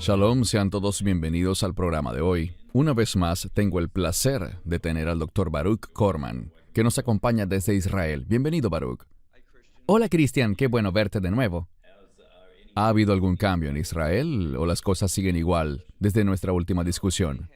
Shalom, sean todos bienvenidos al programa de hoy. Una vez más, tengo el placer de tener al Dr. Baruch Korman, que nos acompaña desde Israel. Bienvenido, Baruch. Hola, Cristian, qué bueno verte de nuevo. ¿Ha habido algún cambio en Israel o las cosas siguen igual desde nuestra última discusión?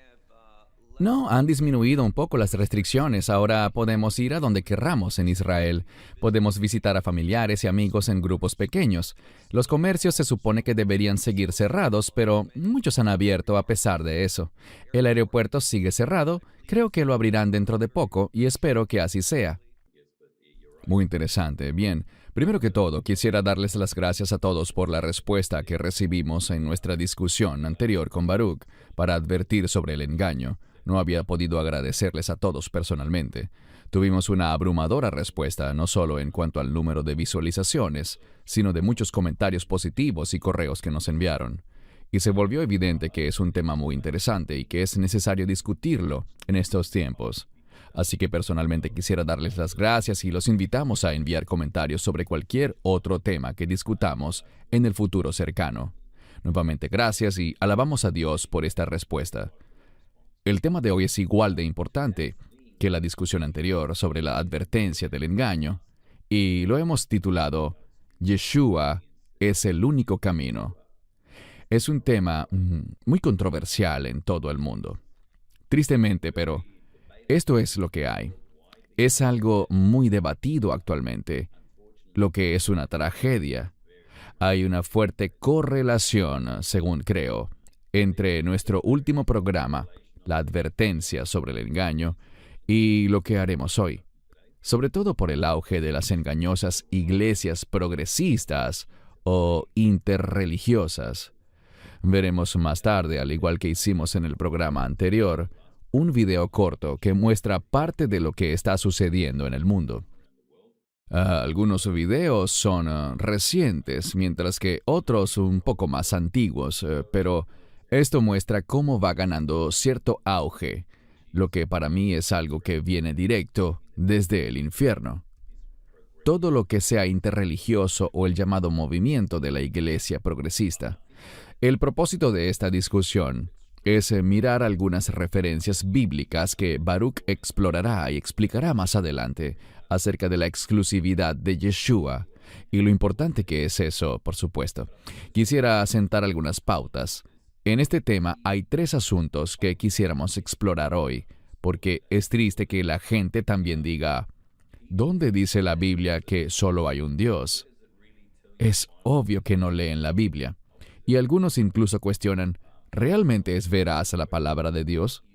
No, han disminuido un poco las restricciones. Ahora podemos ir a donde querramos en Israel. Podemos visitar a familiares y amigos en grupos pequeños. Los comercios se supone que deberían seguir cerrados, pero muchos han abierto a pesar de eso. El aeropuerto sigue cerrado. Creo que lo abrirán dentro de poco y espero que así sea. Muy interesante. Bien, primero que todo, quisiera darles las gracias a todos por la respuesta que recibimos en nuestra discusión anterior con Baruch para advertir sobre el engaño. No había podido agradecerles a todos personalmente. Tuvimos una abrumadora respuesta, no solo en cuanto al número de visualizaciones, sino de muchos comentarios positivos y correos que nos enviaron. Y se volvió evidente que es un tema muy interesante y que es necesario discutirlo en estos tiempos. Así que personalmente quisiera darles las gracias y los invitamos a enviar comentarios sobre cualquier otro tema que discutamos en el futuro cercano. Nuevamente gracias y alabamos a Dios por esta respuesta. El tema de hoy es igual de importante que la discusión anterior sobre la advertencia del engaño, y lo hemos titulado Yeshua es el único camino. Es un tema muy controversial en todo el mundo. Tristemente, pero esto es lo que hay. Es algo muy debatido actualmente, lo que es una tragedia. Hay una fuerte correlación, según creo, entre nuestro último programa, la advertencia sobre el engaño, y lo que haremos hoy, sobre todo por el auge de las engañosas iglesias progresistas o interreligiosas. Veremos más tarde, al igual que hicimos en el programa anterior, un video corto que muestra parte de lo que está sucediendo en el mundo. Algunos videos son recientes, mientras que otros un poco más antiguos, pero esto muestra cómo va ganando cierto auge, lo que para mí es algo que viene directo desde el infierno. Todo lo que sea interreligioso o el llamado movimiento de la iglesia progresista. El propósito de esta discusión es mirar algunas referencias bíblicas que Baruch explorará y explicará más adelante acerca de la exclusividad de Yeshua y lo importante que es eso, por supuesto. Quisiera sentar algunas pautas. En este tema hay 3 asuntos que quisiéramos explorar hoy, porque es triste que la gente también diga, ¿dónde dice la Biblia que solo hay un Dios? Es obvio que no leen la Biblia. Y algunos incluso cuestionan, ¿realmente es veraz la palabra de Dios?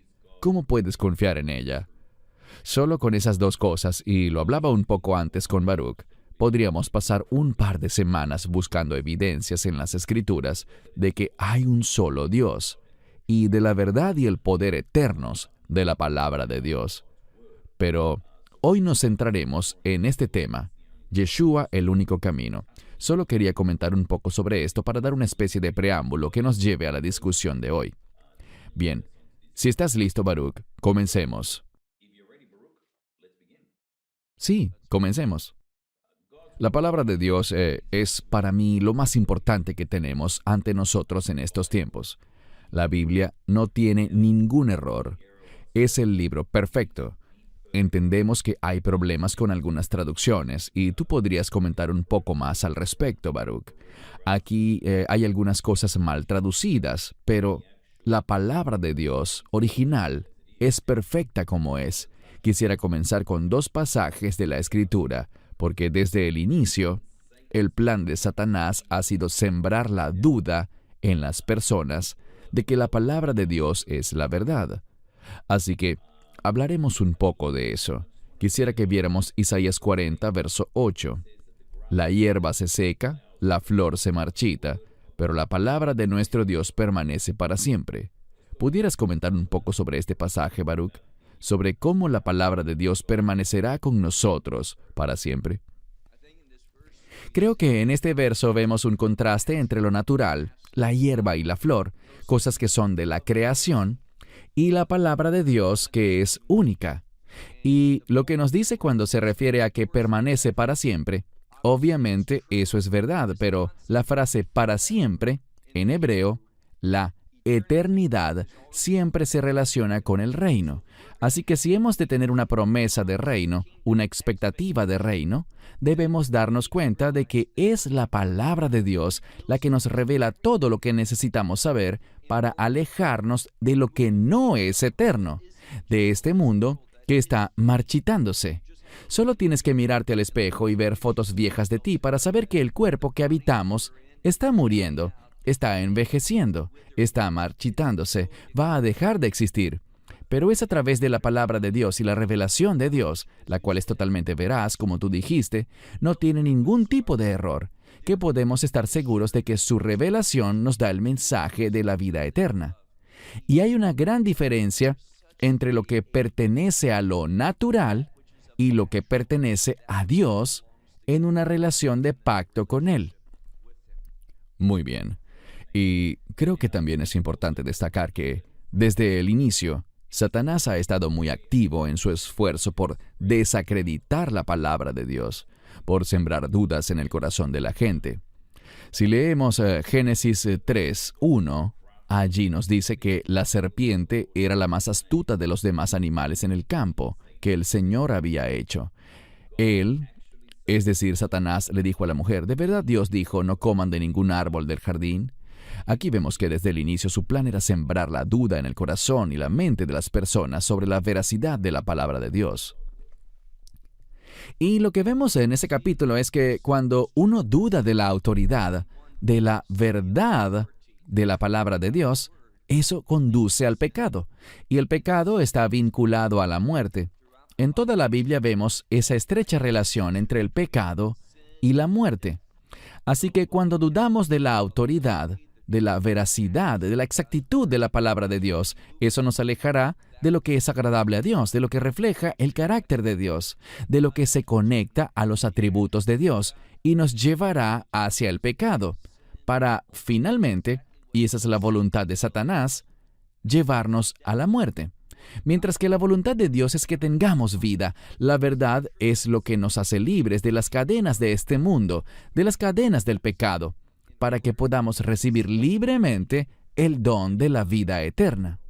¿Cómo puedes confiar en ella? Solo con esas 2 cosas, y lo hablaba un poco antes con Baruch, podríamos pasar un par de semanas buscando evidencias en las Escrituras de que hay un solo Dios y de la verdad y el poder eternos de la palabra de Dios. Pero hoy nos centraremos en este tema, Yeshua el único camino. Solo quería comentar un poco sobre esto para dar una especie de preámbulo que nos lleve a la discusión de hoy. Bien, si estás listo, Baruch, comencemos. Sí, comencemos. La palabra de Dios es para mí lo más importante que tenemos ante nosotros en estos tiempos. La Biblia no tiene ningún error. Es el libro perfecto. Entendemos que hay problemas con algunas traducciones y tú podrías comentar un poco más al respecto, Baruch. Aquí hay algunas cosas mal traducidas, pero la palabra de Dios original es perfecta como es. Quisiera comenzar con 2 pasajes de la Escritura, porque desde el inicio, el plan de Satanás ha sido sembrar la duda en las personas de que la palabra de Dios es la verdad. Así que hablaremos un poco de eso. Quisiera que viéramos Isaías 40, verso 8. La hierba se seca, la flor se marchita, pero la palabra de nuestro Dios permanece para siempre. ¿Pudieras comentar un poco sobre este pasaje, Baruch? Sobre cómo la palabra de Dios permanecerá con nosotros para siempre. Creo que en este verso vemos un contraste entre lo natural, la hierba y la flor, cosas que son de la creación, y la palabra de Dios que es única. Y lo que nos dice cuando se refiere a que permanece para siempre, obviamente eso es verdad, pero la frase para siempre, en hebreo, La eternidad siempre se relaciona con el reino. Así que si hemos de tener una promesa de reino, una expectativa de reino, debemos darnos cuenta de que es la palabra de Dios la que nos revela todo lo que necesitamos saber para alejarnos de lo que no es eterno, de este mundo que está marchitándose. Solo tienes que mirarte al espejo y ver fotos viejas de ti para saber que el cuerpo que habitamos está muriendo, está envejeciendo, está marchitándose, va a dejar de existir. Pero es a través de la palabra de Dios y la revelación de Dios, la cual es totalmente veraz, como tú dijiste, no tiene ningún tipo de error, que podemos estar seguros de que su revelación nos da el mensaje de la vida eterna. Y hay una gran diferencia entre lo que pertenece a lo natural y lo que pertenece a Dios en una relación de pacto con Él. Muy bien. Y creo que también es importante destacar que, desde el inicio, Satanás ha estado muy activo en su esfuerzo por desacreditar la palabra de Dios, por sembrar dudas en el corazón de la gente. Si leemos Génesis 3:1, allí nos dice que la serpiente era la más astuta de los demás animales en el campo que el Señor había hecho. Él, es decir, Satanás, le dijo a la mujer, ¿de verdad Dios dijo, no coman de ningún árbol del jardín? Aquí vemos que desde el inicio su plan era sembrar la duda en el corazón y la mente de las personas sobre la veracidad de la palabra de Dios. Y lo que vemos en ese capítulo es que cuando uno duda de la autoridad, de la verdad de la palabra de Dios, eso conduce al pecado. Y el pecado está vinculado a la muerte. En toda la Biblia vemos esa estrecha relación entre el pecado y la muerte. Así que cuando dudamos de la autoridad, de la veracidad, de la exactitud de la palabra de Dios, eso nos alejará de lo que es agradable a Dios, de lo que refleja el carácter de Dios, de lo que se conecta a los atributos de Dios y nos llevará hacia el pecado, para finalmente, y esa es la voluntad de Satanás, llevarnos a la muerte. Mientras que la voluntad de Dios es que tengamos vida, la verdad es lo que nos hace libres de las cadenas de este mundo, de las cadenas del pecado, para que podamos recibir libremente el don de la vida eterna.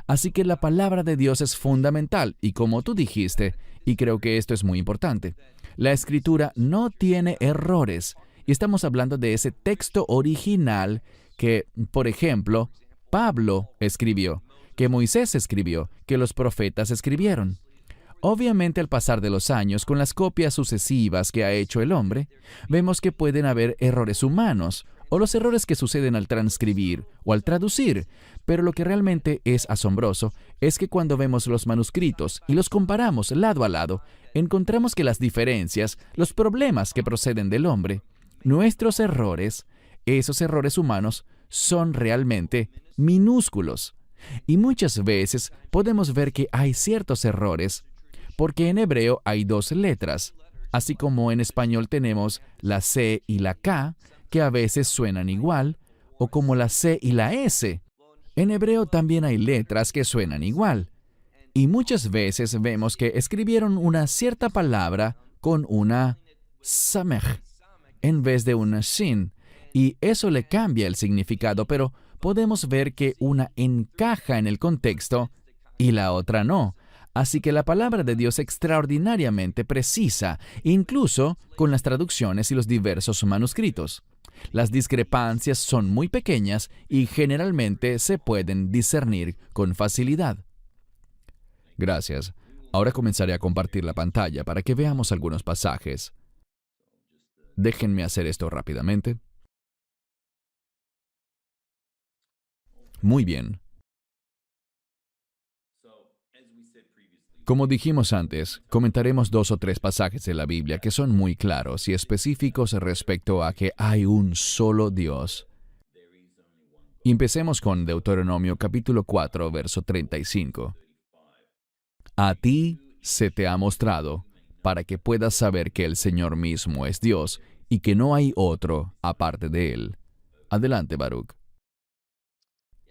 Así que la palabra de Dios es fundamental, y como tú dijiste, y creo que esto es muy importante, la Escritura no tiene errores, y estamos hablando de ese texto original que, por ejemplo, Pablo escribió, que Moisés escribió, que los profetas escribieron. Obviamente, al pasar de los años, con las copias sucesivas que ha hecho el hombre, vemos que pueden haber errores humanos, o los errores que suceden al transcribir o al traducir, pero lo que realmente es asombroso es que cuando vemos los manuscritos y los comparamos lado a lado, encontramos que las diferencias, los problemas que proceden del hombre, nuestros errores, esos errores humanos, son realmente minúsculos. Y muchas veces podemos ver que hay ciertos errores, porque en hebreo hay dos letras, así como en español tenemos la C y la K, que a veces suenan igual, o como la C y la S. En hebreo también hay letras que suenan igual. Y muchas veces vemos que escribieron una cierta palabra con una samech en vez de una shin, y eso le cambia el significado, pero podemos ver que una encaja en el contexto y la otra no. Así que la palabra de Dios es extraordinariamente precisa, incluso con las traducciones y los diversos manuscritos. Las discrepancias son muy pequeñas y generalmente se pueden discernir con facilidad. Gracias. Ahora comenzaré a compartir la pantalla para que veamos algunos pasajes. Déjenme hacer esto rápidamente. Muy bien. Como dijimos antes, comentaremos 2 o 3 pasajes de la Biblia que son muy claros y específicos respecto a que hay un solo Dios. Y empecemos con Deuteronomio capítulo 4, verso 35. A ti se te ha mostrado, para que puedas saber que el Señor mismo es Dios y que no hay otro aparte de Él. Adelante, Baruch.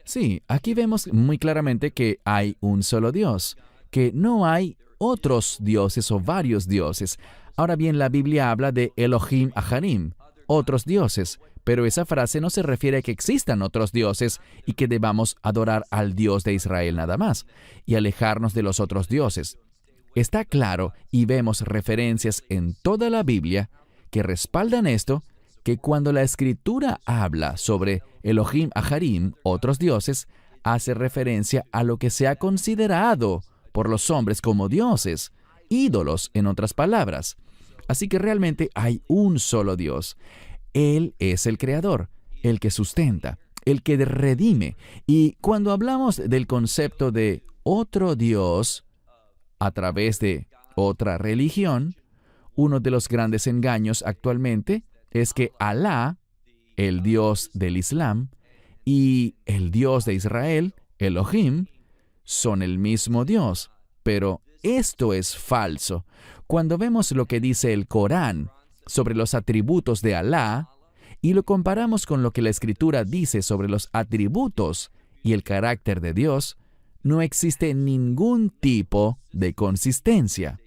Sí, aquí vemos muy claramente que hay un solo Dios, que no hay otros dioses o varios dioses. Ahora bien, la Biblia habla de Elohim Aharim, otros dioses, pero esa frase no se refiere a que existan otros dioses y que debamos adorar al Dios de Israel nada más y alejarnos de los otros dioses. Está claro, y vemos referencias en toda la Biblia que respaldan esto, que cuando la Escritura habla sobre Elohim Aharim, otros dioses, hace referencia a lo que se ha considerado por los hombres como dioses, ídolos en otras palabras. Así que realmente hay un solo Dios. Él es el creador, el que sustenta, el que redime. Y cuando hablamos del concepto de otro Dios a través de otra religión, uno de los grandes engaños actualmente es que Alá, el Dios del Islam, y el Dios de Israel, Elohim, son el mismo Dios. Pero esto es falso. Cuando vemos lo que dice el Corán sobre los atributos de Alá y lo comparamos con lo que la Escritura dice sobre los atributos y el carácter de Dios, no existe ningún tipo de consistencia.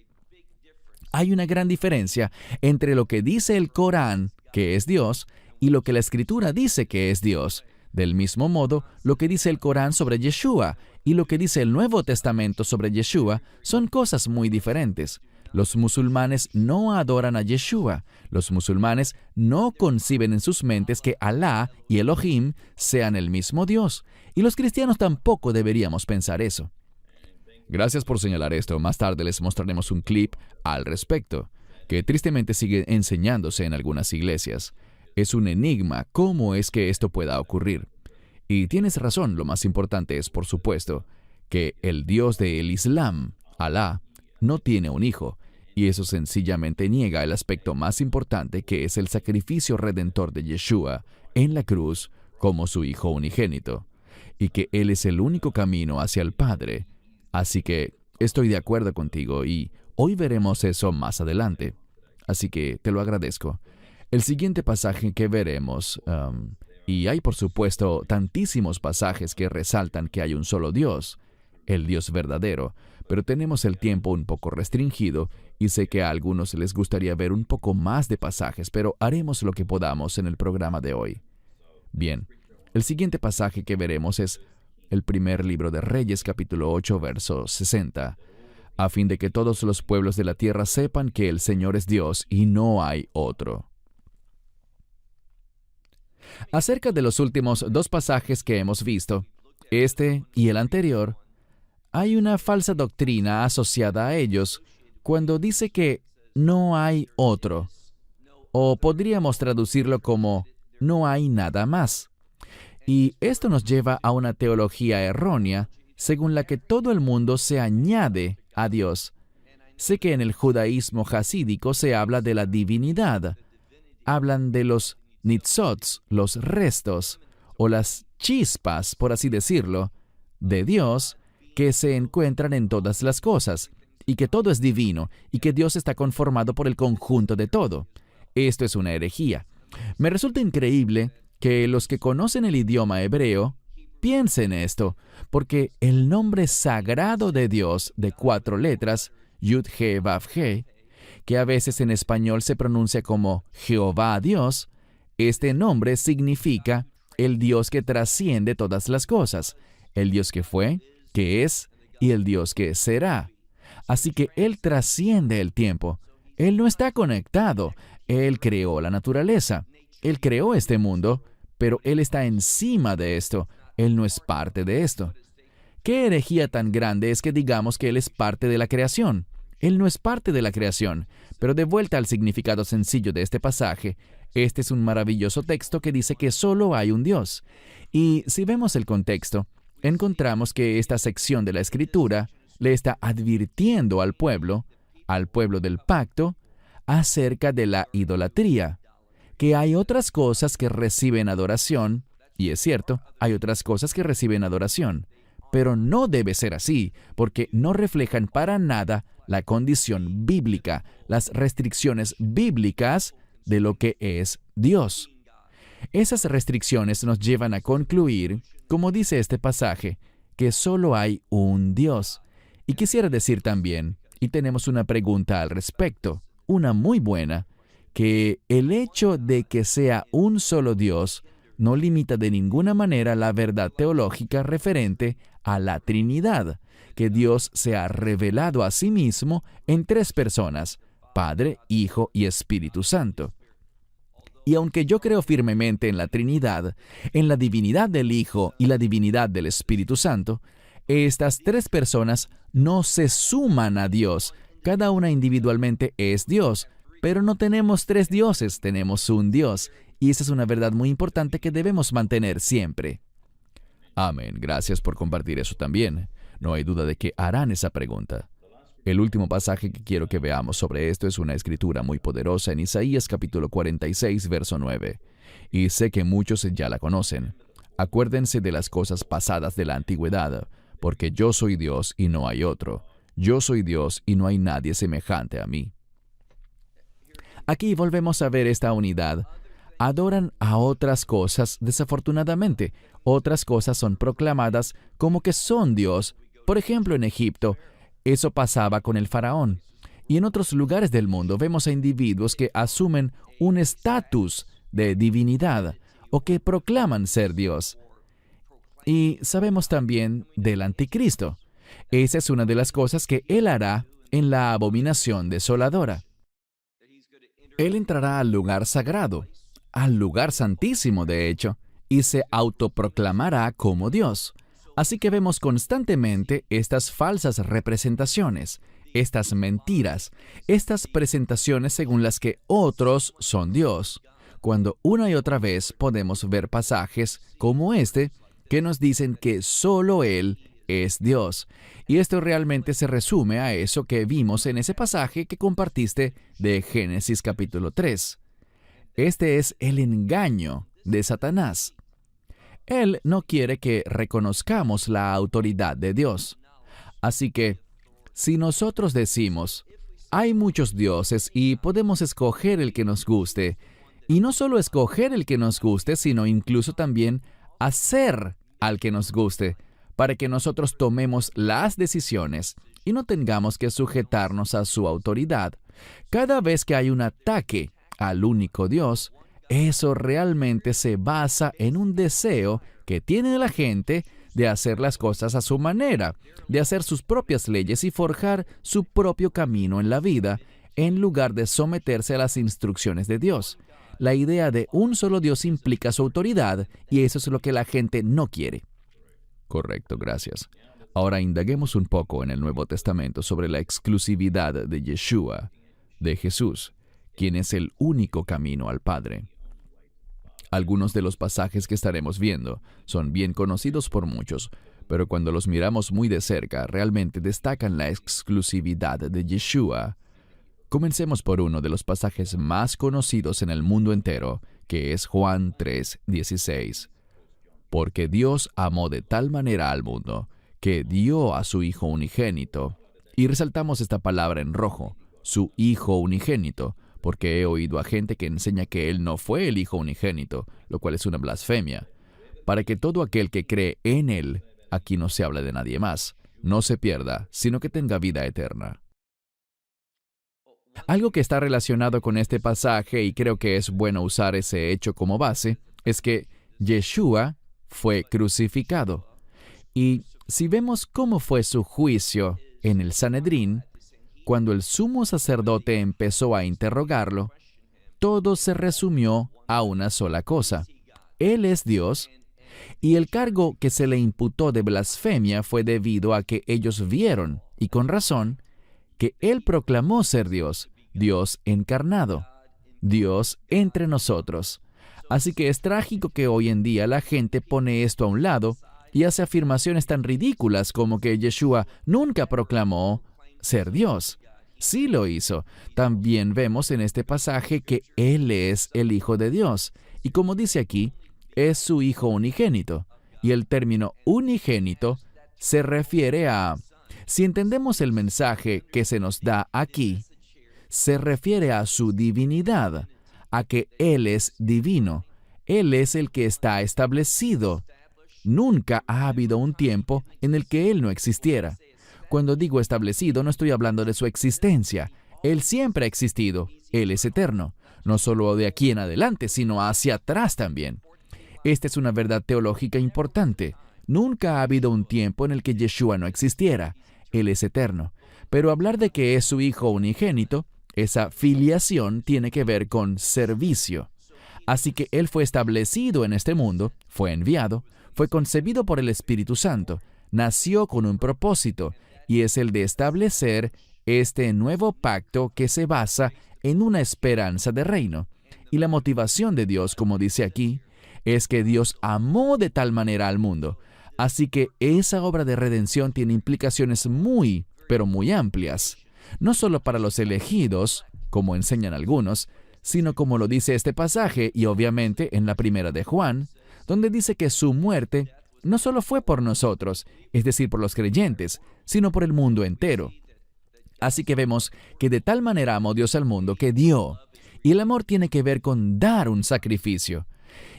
Hay una gran diferencia entre lo que dice el Corán, que es Dios, y lo que la Escritura dice que es Dios. Del mismo modo, lo que dice el Corán sobre Yeshua y lo que dice el Nuevo Testamento sobre Yeshua son cosas muy diferentes. Los musulmanes no adoran a Yeshua. Los musulmanes no conciben en sus mentes que Alá y Elohim sean el mismo Dios. Y los cristianos tampoco deberíamos pensar eso. Gracias por señalar esto. Más tarde les mostraremos un clip al respecto, que tristemente sigue enseñándose en algunas iglesias. Es un enigma cómo es que esto pueda ocurrir. Y tienes razón, lo más importante es, por supuesto, que el Dios del Islam, Alá, no tiene un hijo, y eso sencillamente niega el aspecto más importante, que es el sacrificio redentor de Yeshua en la cruz como su Hijo unigénito, y que Él es el único camino hacia el Padre. Así que estoy de acuerdo contigo, y hoy veremos eso más adelante. Así que te lo agradezco. El siguiente pasaje que veremos, y hay por supuesto tantísimos pasajes que resaltan que hay un solo Dios, el Dios verdadero, pero tenemos el tiempo un poco restringido y sé que a algunos les gustaría ver un poco más de pasajes, pero haremos lo que podamos en el programa de hoy. Bien, el siguiente pasaje que veremos es el primer libro de Reyes, capítulo 8, verso 60, a fin de que todos los pueblos de la tierra sepan que el Señor es Dios y no hay otro. Acerca de los últimos dos pasajes que hemos visto, este y el anterior, hay una falsa doctrina asociada a ellos cuando dice que no hay otro, o podríamos traducirlo como no hay nada más. Y esto nos lleva a una teología errónea, según la que todo el mundo se añade a Dios. Sé que en el judaísmo jasídico se habla de la divinidad. Hablan de los nitzots, los restos, o las chispas, por así decirlo, de Dios, que se encuentran en todas las cosas, y que todo es divino, y que Dios está conformado por el conjunto de todo. Esto es una herejía. Me resulta increíble que los que conocen el idioma hebreo piensen esto, porque el nombre sagrado de Dios de 4 letras, Yud-He-Vav-He, que a veces en español se pronuncia como Jehová Dios, este nombre significa el Dios que trasciende todas las cosas, el Dios que fue, que es y el Dios que será. Así que Él trasciende el tiempo. Él no está conectado. Él creó la naturaleza. Él creó este mundo, pero Él está encima de esto. Él no es parte de esto. ¿Qué herejía tan grande es que digamos que Él es parte de la creación? Él no es parte de la creación. Pero de vuelta al significado sencillo de este pasaje, este es un maravilloso texto que dice que solo hay un Dios. Y si vemos el contexto, encontramos que esta sección de la Escritura le está advirtiendo al pueblo del pacto, acerca de la idolatría, que hay otras cosas que reciben adoración, y es cierto, hay otras cosas que reciben adoración, pero no debe ser así, porque no reflejan para nada la condición bíblica, las restricciones bíblicas de lo que es Dios. Esas restricciones nos llevan a concluir, como dice este pasaje, que solo hay un Dios. Y quisiera decir también, y tenemos una pregunta al respecto, una muy buena, que el hecho de que sea un solo Dios no limita de ninguna manera la verdad teológica referente a la Trinidad, que Dios se ha revelado a sí mismo en tres personas, Padre, Hijo y Espíritu Santo. Y aunque yo creo firmemente en la Trinidad, en la divinidad del Hijo y la divinidad del Espíritu Santo, estas tres personas no se suman a Dios. Cada una individualmente es Dios, pero no tenemos tres dioses, tenemos un Dios. Y esa es una verdad muy importante que debemos mantener siempre. Amén. Gracias por compartir eso también. No hay duda de que harán esa pregunta. El último pasaje que quiero que veamos sobre esto es una escritura muy poderosa en Isaías capítulo 46, verso 9. Y sé que muchos ya la conocen. Acuérdense de las cosas pasadas de la antigüedad, porque yo soy Dios y no hay otro. Yo soy Dios y no hay nadie semejante a mí. Aquí volvemos a ver esta unidad. Adoran a otras cosas, desafortunadamente. Otras cosas son proclamadas como que son Dios. Por ejemplo, en Egipto, eso pasaba con el faraón. Y en otros lugares del mundo vemos a individuos que asumen un estatus de divinidad o que proclaman ser Dios. Y sabemos también del anticristo. Esa es una de las cosas que él hará en la abominación desoladora. Él entrará al lugar sagrado, al lugar santísimo de hecho, y se autoproclamará como Dios. Así que vemos constantemente estas falsas representaciones, estas mentiras, estas presentaciones según las que otros son Dios, cuando una y otra vez podemos ver pasajes como este que nos dicen que solo Él es Dios. Y esto realmente se resume a eso que vimos en ese pasaje que compartiste de Génesis capítulo 3. Este es el engaño de Satanás. Él no quiere que reconozcamos la autoridad de Dios. Así que, si nosotros decimos, hay muchos dioses y podemos escoger el que nos guste, y no solo escoger el que nos guste, sino incluso también hacer al que nos guste, para que nosotros tomemos las decisiones y no tengamos que sujetarnos a su autoridad. Cada vez que hay un ataque al único Dios, eso realmente se basa en un deseo que tiene la gente de hacer las cosas a su manera, de hacer sus propias leyes y forjar su propio camino en la vida, en lugar de someterse a las instrucciones de Dios. La idea de un solo Dios implica su autoridad, y eso es lo que la gente no quiere. Correcto, gracias. Ahora indaguemos un poco en el Nuevo Testamento sobre la exclusividad de Yeshua, de Jesús, quien es el único camino al Padre. Algunos de los pasajes que estaremos viendo son bien conocidos por muchos, pero cuando los miramos muy de cerca, realmente destacan la exclusividad de Yeshua. Comencemos por uno de los pasajes más conocidos en el mundo entero, que es Juan 3:16. Porque Dios amó de tal manera al mundo, que dio a su Hijo unigénito. Y resaltamos esta palabra en rojo, su Hijo unigénito, porque he oído a gente que enseña que Él no fue el Hijo unigénito, lo cual es una blasfemia. Para que todo aquel que cree en Él, aquí no se habla de nadie más, no se pierda, sino que tenga vida eterna. Algo que está relacionado con este pasaje, y creo que es bueno usar ese hecho como base, es que Yeshua fue crucificado. Y si vemos cómo fue su juicio en el Sanedrín, cuando el sumo sacerdote empezó a interrogarlo, todo se resumió a una sola cosa. Él es Dios, y el cargo que se le imputó de blasfemia fue debido a que ellos vieron, y con razón, que Él proclamó ser Dios, Dios encarnado, Dios entre nosotros. Así que es trágico que hoy en día la gente pone esto a un lado y hace afirmaciones tan ridículas como que Yeshua nunca proclamó ser Dios. Sí lo hizo. También vemos en este pasaje que Él es el Hijo de Dios. Y como dice aquí, es su Hijo unigénito. Y el término unigénito se refiere a... Si entendemos el mensaje que se nos da aquí, se refiere a su divinidad, a que Él es divino. Él es el que está establecido. Nunca ha habido un tiempo en el que Él no existiera. Cuando digo establecido, no estoy hablando de su existencia. Él siempre ha existido, Él es eterno, no solo de aquí en adelante, sino hacia atrás también. Esta es una verdad teológica importante. Nunca ha habido un tiempo en el que Yeshua no existiera. Él es eterno. Pero hablar de que es su Hijo unigénito, esa filiación tiene que ver con servicio. Así que Él fue establecido en este mundo, fue enviado, fue concebido por el Espíritu Santo, nació con un propósito, y es el de establecer este nuevo pacto que se basa en una esperanza de reino. Y la motivación de Dios, como dice aquí, es que Dios amó de tal manera al mundo. Así que esa obra de redención tiene implicaciones muy, pero muy amplias. No solo para los elegidos, como enseñan algunos, sino como lo dice este pasaje y obviamente en la primera de Juan, donde dice que su muerte no solo fue por nosotros, es decir, por los creyentes, sino por el mundo entero. Así que vemos que de tal manera amó Dios al mundo que dio. Y el amor tiene que ver con dar un sacrificio.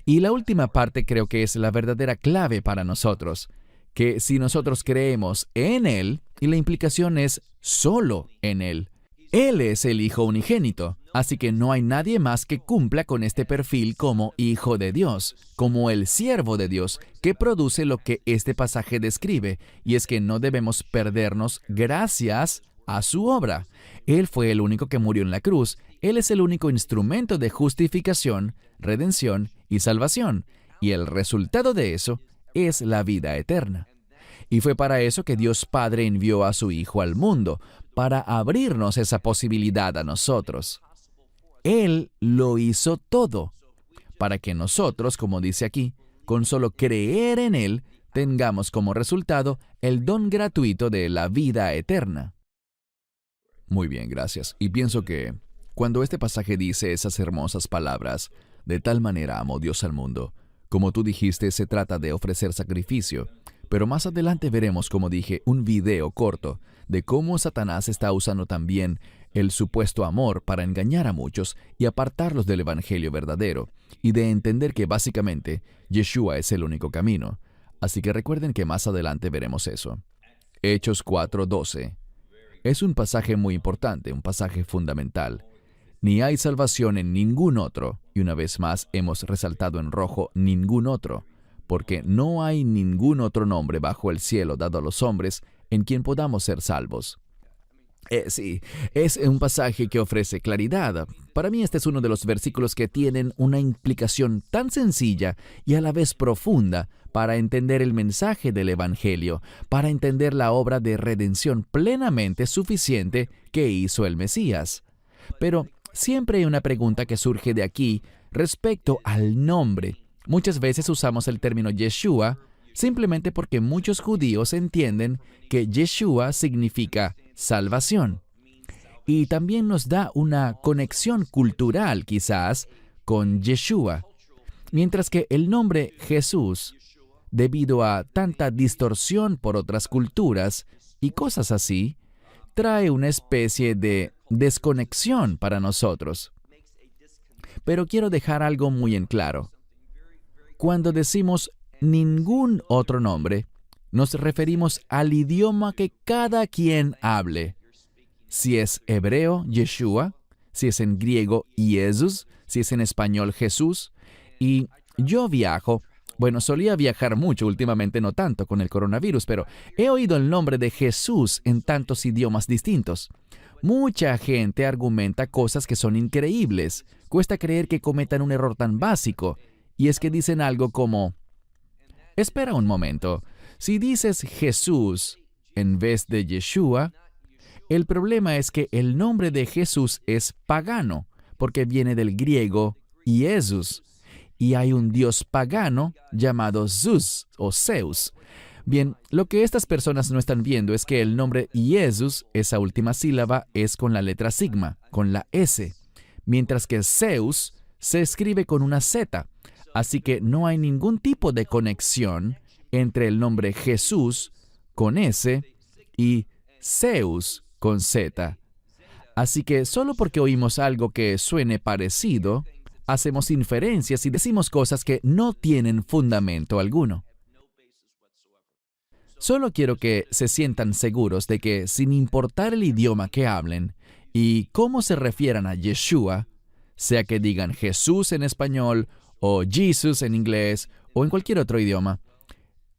Y la última parte creo que es la verdadera clave para nosotros, que si nosotros creemos en Él, y la implicación es solo en Él. Él es el Hijo unigénito, así que no hay nadie más que cumpla con este perfil como Hijo de Dios, como el siervo de Dios, que produce lo que este pasaje describe, y es que no debemos perdernos gracias a su obra. Él fue el único que murió en la cruz. Él es el único instrumento de justificación, redención y salvación. Y el resultado de eso es la vida eterna. Y fue para eso que Dios Padre envió a su Hijo al mundo, para abrirnos esa posibilidad a nosotros. Él lo hizo todo, para que nosotros, como dice aquí, con solo creer en Él, tengamos como resultado el don gratuito de la vida eterna. Muy bien, gracias. Y pienso que cuando este pasaje dice esas hermosas palabras, de tal manera amó Dios al mundo, como tú dijiste, se trata de ofrecer sacrificio. Pero más adelante veremos, como dije, un video corto de cómo Satanás está usando también el supuesto amor para engañar a muchos y apartarlos del evangelio verdadero, y de entender que básicamente Yeshua es el único camino. Así que recuerden que más adelante veremos eso. Hechos 4:12. Es un pasaje muy importante, un pasaje fundamental. Ni hay salvación en ningún otro, y una vez más hemos resaltado en rojo ningún otro, porque no hay ningún otro nombre bajo el cielo dado a los hombres en quien podamos ser salvos. Sí, es un pasaje que ofrece claridad. Para mí este es uno de los versículos que tienen una implicación tan sencilla y a la vez profunda para entender el mensaje del Evangelio, para entender la obra de redención plenamente suficiente que hizo el Mesías. Pero siempre hay una pregunta que surge de aquí respecto al nombre. Muchas veces usamos el término Yeshua simplemente porque muchos judíos entienden que Yeshua significa salvación. Y también nos da una conexión cultural, quizás, con Yeshua. Mientras que el nombre Jesús, debido a tanta distorsión por otras culturas y cosas así, trae una especie de desconexión para nosotros. Pero quiero dejar algo muy en claro. Cuando decimos ningún otro nombre, nos referimos al idioma que cada quien hable. Si es hebreo, Yeshua; si es en griego, Jesús; si es en español, Jesús. Y yo viajo, solía viajar mucho, últimamente no tanto con el coronavirus, pero he oído el nombre de Jesús en tantos idiomas distintos. Mucha gente argumenta cosas que son increíbles. Cuesta creer que cometan un error tan básico. Y es que dicen algo como: espera un momento, si dices Jesús en vez de Yeshua, el problema es que el nombre de Jesús es pagano, porque viene del griego Jesús, y hay un dios pagano llamado Zeus o Zeus. Bien, lo que estas personas no están viendo es que el nombre Jesús, esa última sílaba, es con la letra sigma, con la S, mientras que Zeus se escribe con una Z. Así que no hay ningún tipo de conexión entre el nombre Jesús con S y Zeus con Z. Así que solo porque oímos algo que suene parecido, hacemos inferencias y decimos cosas que no tienen fundamento alguno. Solo quiero que se sientan seguros de que, sin importar el idioma que hablen, Y cómo se refieran a Yeshua, sea que digan Jesús en español o Jesus en inglés o en cualquier otro idioma,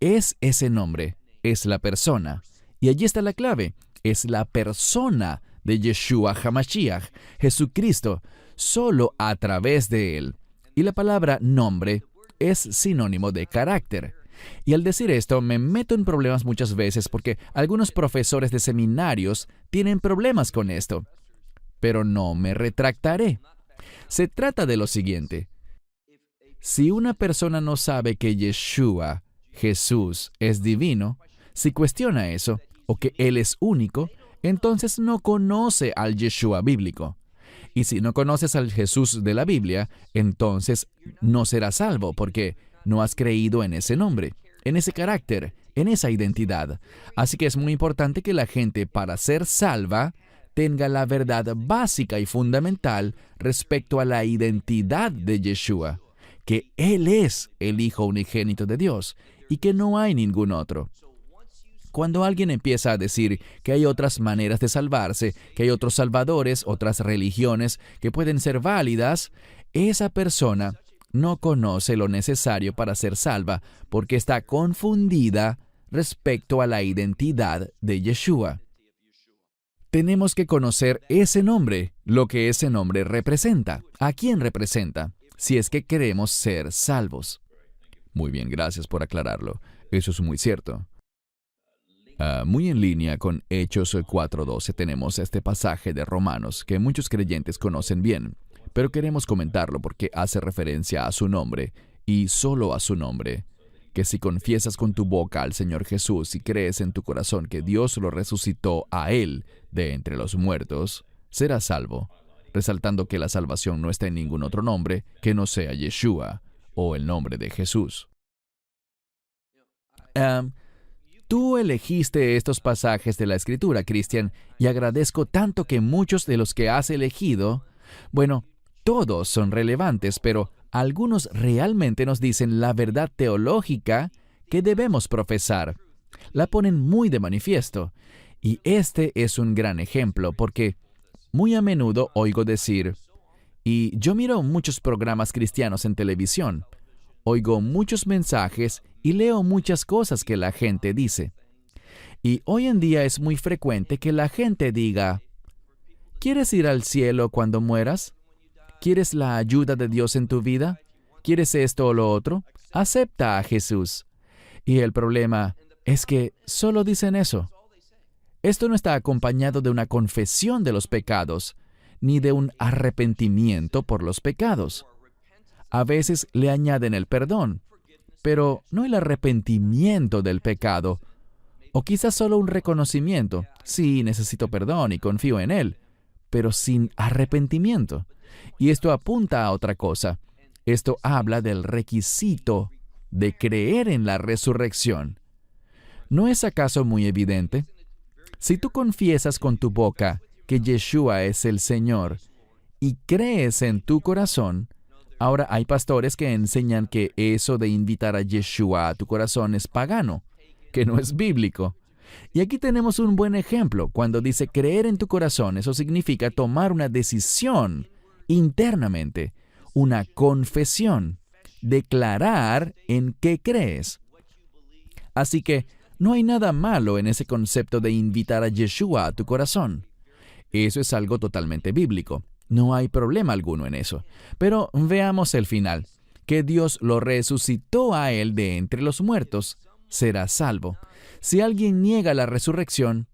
es ese nombre, es la persona. Y allí está la clave, es la persona de Yeshua HaMashiach, Jesucristo, solo a través de él. Y la palabra nombre es sinónimo de carácter. Y al decir esto, me meto en problemas muchas veces porque algunos profesores de seminarios tienen problemas con esto. Pero no me retractaré. Se trata de lo siguiente. Si una persona no sabe que Yeshua, Jesús, es divino, si cuestiona eso, o que Él es único, entonces no conoce al Yeshua bíblico. Y si no conoces al Jesús de la Biblia, entonces no serás salvo, porque no has creído en ese nombre, en ese carácter, en esa identidad. Así que es muy importante que la gente, para ser salva, tenga la verdad básica y fundamental respecto a la identidad de Yeshua, que Él es el Hijo unigénito de Dios y que no hay ningún otro. Cuando alguien empieza a decir que hay otras maneras de salvarse, que hay otros salvadores, otras religiones que pueden ser válidas, esa persona no conoce lo necesario para ser salva porque está confundida respecto a la identidad de Yeshua. Tenemos que conocer ese nombre, lo que ese nombre representa, a quién representa, si es que queremos ser salvos. Muy bien, gracias por aclararlo. Eso es muy cierto. Muy en línea con Hechos 4:12 tenemos este pasaje de Romanos que muchos creyentes conocen bien, pero queremos comentarlo porque hace referencia a su nombre y solo a su nombre, que si confiesas con tu boca al Señor Jesús y crees en tu corazón que Dios lo resucitó a Él de entre los muertos, serás salvo, resaltando que la salvación no está en ningún otro nombre que no sea Yeshua o el nombre de Jesús. Tú elegiste estos pasajes de la Escritura, Cristian, y agradezco tanto que muchos de los que has elegido, bueno, todos son relevantes, pero algunos realmente nos dicen la verdad teológica que debemos profesar. La ponen muy de manifiesto. Y este es un gran ejemplo, porque muy a menudo oigo decir, y yo miro muchos programas cristianos en televisión, oigo muchos mensajes y leo muchas cosas que la gente dice. Y hoy en día es muy frecuente que la gente diga, ¿quieres ir al cielo cuando mueras? ¿Quieres la ayuda de Dios en tu vida? ¿Quieres esto o lo otro? Acepta a Jesús. Y el problema es que solo dicen eso. Esto no está acompañado de una confesión de los pecados, ni de un arrepentimiento por los pecados. A veces le añaden el perdón, pero no el arrepentimiento del pecado, o quizás solo un reconocimiento. Sí, necesito perdón y confío en Él, pero sin arrepentimiento. Y esto apunta a otra cosa. Esto habla del requisito de creer en la resurrección. ¿No es acaso muy evidente? Si tú confiesas con tu boca que Yeshua es el Señor y crees en tu corazón, ahora hay pastores que enseñan que eso de invitar a Yeshua a tu corazón es pagano, que no es bíblico. Y aquí tenemos un buen ejemplo. Cuando dice creer en tu corazón, eso significa tomar una decisión internamente, una confesión, declarar en qué crees. Así que no hay nada malo en ese concepto de invitar a Yeshua a tu corazón. Eso es algo totalmente bíblico. No hay problema alguno en eso. Pero veamos el final. Que Dios lo resucitó a Él de entre los muertos, será salvo. Si alguien niega la resurrección,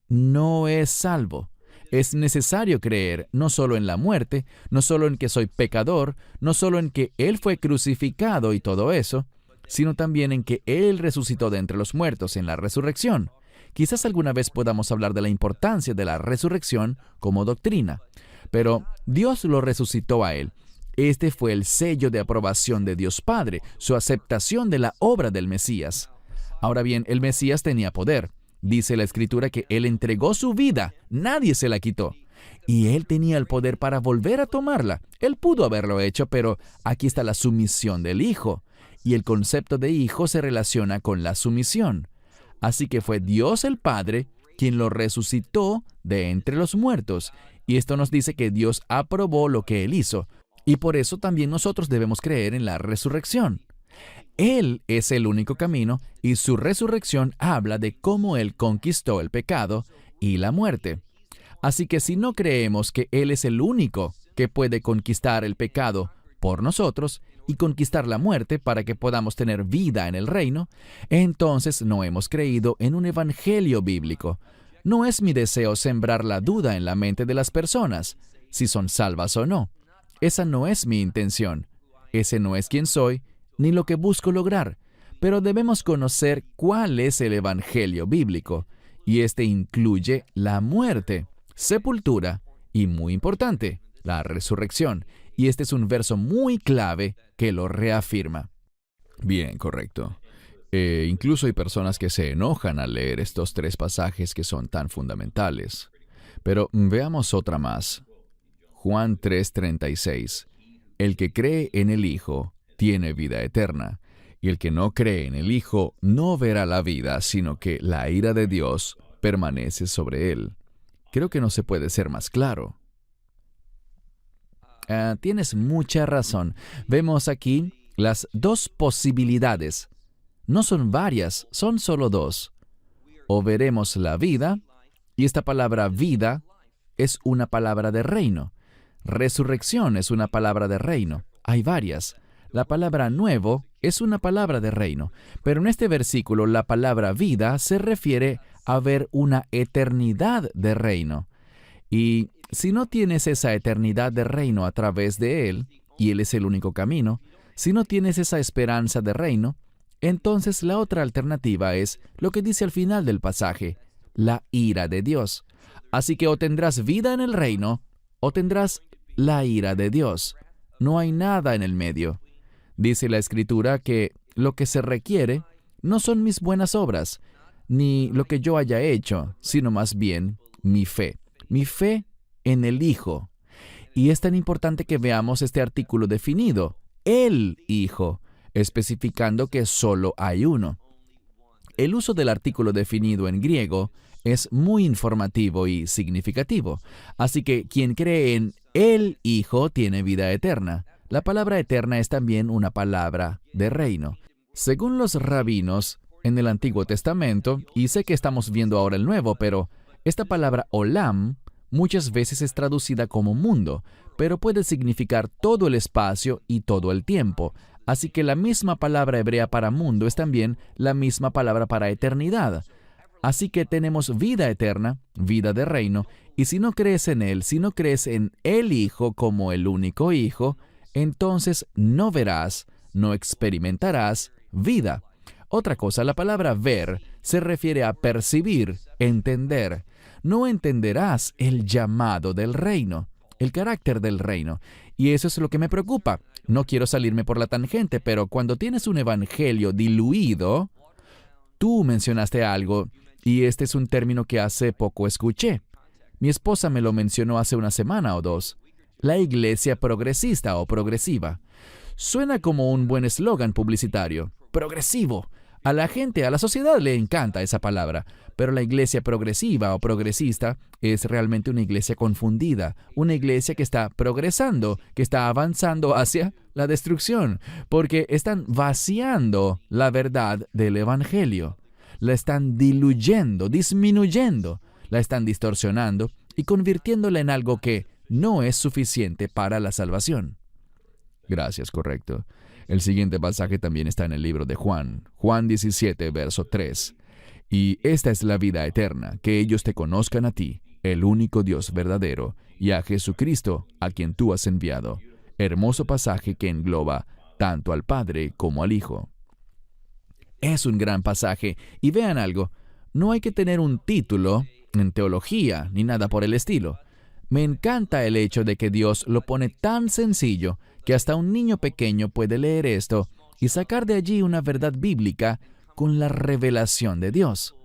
no es salvo. Es necesario creer no solo en la muerte, no solo en que soy pecador, no solo en que Él fue crucificado y todo eso, sino también en que Él resucitó de entre los muertos en la resurrección. Quizás alguna vez podamos hablar de la importancia de la resurrección como doctrina, pero Dios lo resucitó a Él. Este fue el sello de aprobación de Dios Padre, su aceptación de la obra del Mesías. Ahora bien, el Mesías tenía poder. Dice la Escritura que Él entregó su vida, nadie se la quitó. Y Él tenía el poder para volver a tomarla. Él pudo haberlo hecho, pero aquí está la sumisión del Hijo. Y el concepto de hijo se relaciona con la sumisión. Así que fue Dios el Padre quien lo resucitó de entre los muertos. Y esto nos dice que Dios aprobó lo que Él hizo. Y por eso también nosotros debemos creer en la resurrección. Él es el único camino y su resurrección habla de cómo Él conquistó el pecado y la muerte. Así que si no creemos que Él es el único que puede conquistar el pecado por nosotros y conquistar la muerte para que podamos tener vida en el reino, entonces no hemos creído en un evangelio bíblico. No es mi deseo sembrar la duda en la mente de las personas, si son salvas o no. Esa no es mi intención. Ese no es quien soy, ni lo que busco lograr. Pero debemos conocer cuál es el evangelio bíblico, y este incluye la muerte, sepultura y, muy importante, la resurrección. Y este es un verso muy clave que lo reafirma. Bien, correcto. Incluso hay personas que se enojan al leer estos 3 pasajes que son tan fundamentales. Pero veamos otra más. Juan 3:36. El que cree en el Hijo tiene vida eterna, y el que no cree en el Hijo no verá la vida, sino que la ira de Dios permanece sobre él. Creo que no se puede ser más claro. Tienes mucha razón. Vemos aquí las 2 posibilidades. No son varias, son solo 2. O veremos la vida, y esta palabra vida es una palabra de reino. Resurrección es una palabra de reino. Hay varias. La palabra nuevo es una palabra de reino. Pero en este versículo la palabra vida se refiere a ver una eternidad de reino. Y si no tienes esa eternidad de reino a través de Él, y Él es el único camino, si no tienes esa esperanza de reino, entonces la otra alternativa es lo que dice al final del pasaje, la ira de Dios. Así que o tendrás vida en el reino, o tendrás la ira de Dios. No hay nada en el medio. Dice la Escritura que lo que se requiere no son mis buenas obras, ni lo que yo haya hecho, sino más bien mi fe. Mi fe en el Hijo. Y es tan importante que veamos este artículo definido, el Hijo, especificando que solo hay uno. El uso del artículo definido en griego es muy informativo y significativo. Así que quien cree en el Hijo tiene vida eterna. La palabra eterna es también una palabra de reino. Según los rabinos en el Antiguo Testamento, y sé que estamos viendo ahora el Nuevo, pero esta palabra olam muchas veces es traducida como mundo, pero puede significar todo el espacio y todo el tiempo. Así que la misma palabra hebrea para mundo es también la misma palabra para eternidad. Así que tenemos vida eterna, vida de reino, y si no crees en Él, si no crees en el Hijo como el único Hijo, entonces no verás, no experimentarás vida. Otra cosa, la palabra ver se refiere a percibir, entender. No entenderás el llamado del reino, el carácter del reino. Y eso es lo que me preocupa. No quiero salirme por la tangente, pero cuando tienes un evangelio diluido, tú mencionaste algo, y este es un término que hace poco escuché. Mi esposa me lo mencionó hace una semana o 2. La iglesia progresista o progresiva. Suena como un buen eslogan publicitario. Progresivo. A la gente, a la sociedad le encanta esa palabra, pero la iglesia progresiva o progresista es realmente una iglesia confundida, una iglesia que está progresando, que está avanzando hacia la destrucción, porque están vaciando la verdad del evangelio. La están diluyendo, disminuyendo, la están distorsionando y convirtiéndola en algo que no es suficiente para la salvación. Gracias, correcto. El siguiente pasaje también está en el libro de Juan, Juan 17, verso 3. Y esta es la vida eterna, que ellos te conozcan a ti, el único Dios verdadero, y a Jesucristo, a quien tú has enviado. Hermoso pasaje que engloba tanto al Padre como al Hijo. Es un gran pasaje, y vean algo, no hay que tener un título en teología ni nada por el estilo. Me encanta el hecho de que Dios lo pone tan sencillo que hasta un niño pequeño puede leer esto y sacar de allí una verdad bíblica con la revelación de Dios.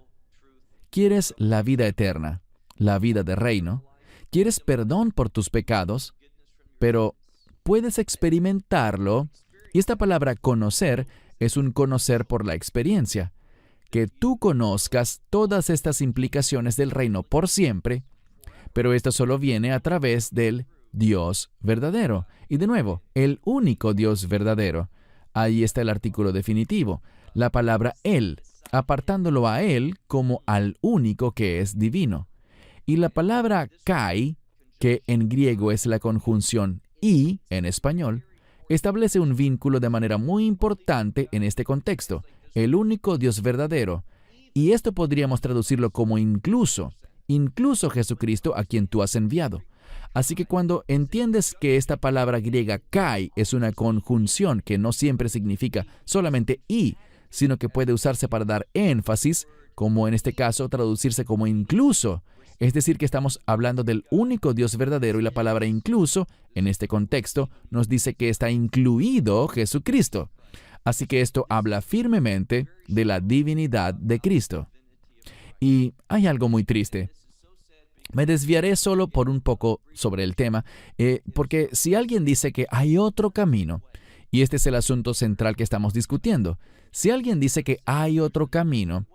¿Quieres la vida eterna, la vida de reino? ¿Quieres perdón por tus pecados? Pero puedes experimentarlo, y esta palabra conocer es un conocer por la experiencia. Que tú conozcas todas estas implicaciones del reino por siempre, pero esto solo viene a través del Dios verdadero. Y de nuevo, el único Dios verdadero. Ahí está el artículo definitivo, la palabra Él, apartándolo a Él como al único que es divino. Y la palabra kai, que en griego es la conjunción y en español, establece un vínculo de manera muy importante en este contexto, el único Dios verdadero. Y esto podríamos traducirlo como incluso Jesucristo a quien tú has enviado. Así que cuando entiendes que esta palabra griega kai es una conjunción que no siempre significa solamente y, sino que puede usarse para dar énfasis, como en este caso traducirse como incluso, es decir, que estamos hablando del único Dios verdadero y la palabra incluso, en este contexto, nos dice que está incluido Jesucristo. Así que esto habla firmemente de la divinidad de Cristo. Y hay algo muy triste. Me desviaré solo por un poco sobre el tema, porque si alguien dice que hay otro camino, y este es el asunto central que estamos discutiendo, si alguien dice que hay otro camino,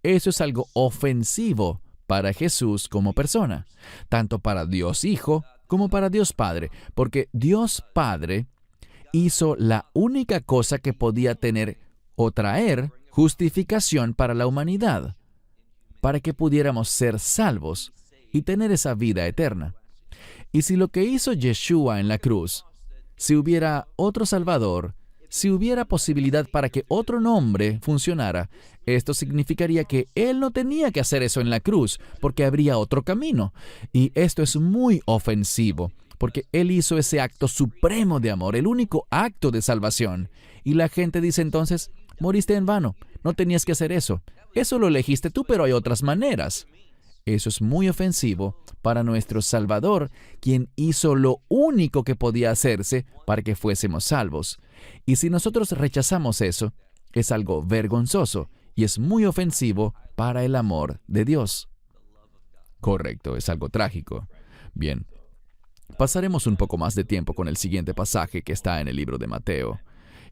eso es algo ofensivo para Jesús como persona, tanto para Dios Hijo como para Dios Padre, porque Dios Padre hizo la única cosa que podía tener o traer justificación para la humanidad, para que pudiéramos ser salvos y tener esa vida eterna. Y si lo que hizo Yeshua en la cruz, si hubiera otro Salvador, si hubiera posibilidad para que otro nombre funcionara, esto significaría que Él no tenía que hacer eso en la cruz, porque habría otro camino. Y esto es muy ofensivo, porque Él hizo ese acto supremo de amor, el único acto de salvación. Y la gente dice entonces, moriste en vano, no tenías que hacer eso. Eso lo elegiste tú, pero hay otras maneras. Eso es muy ofensivo para nuestro Salvador, quien hizo lo único que podía hacerse para que fuésemos salvos. Y si nosotros rechazamos eso, es algo vergonzoso y es muy ofensivo para el amor de Dios. Correcto, es algo trágico. Bien, pasaremos un poco más de tiempo con el siguiente pasaje que está en el libro de Mateo.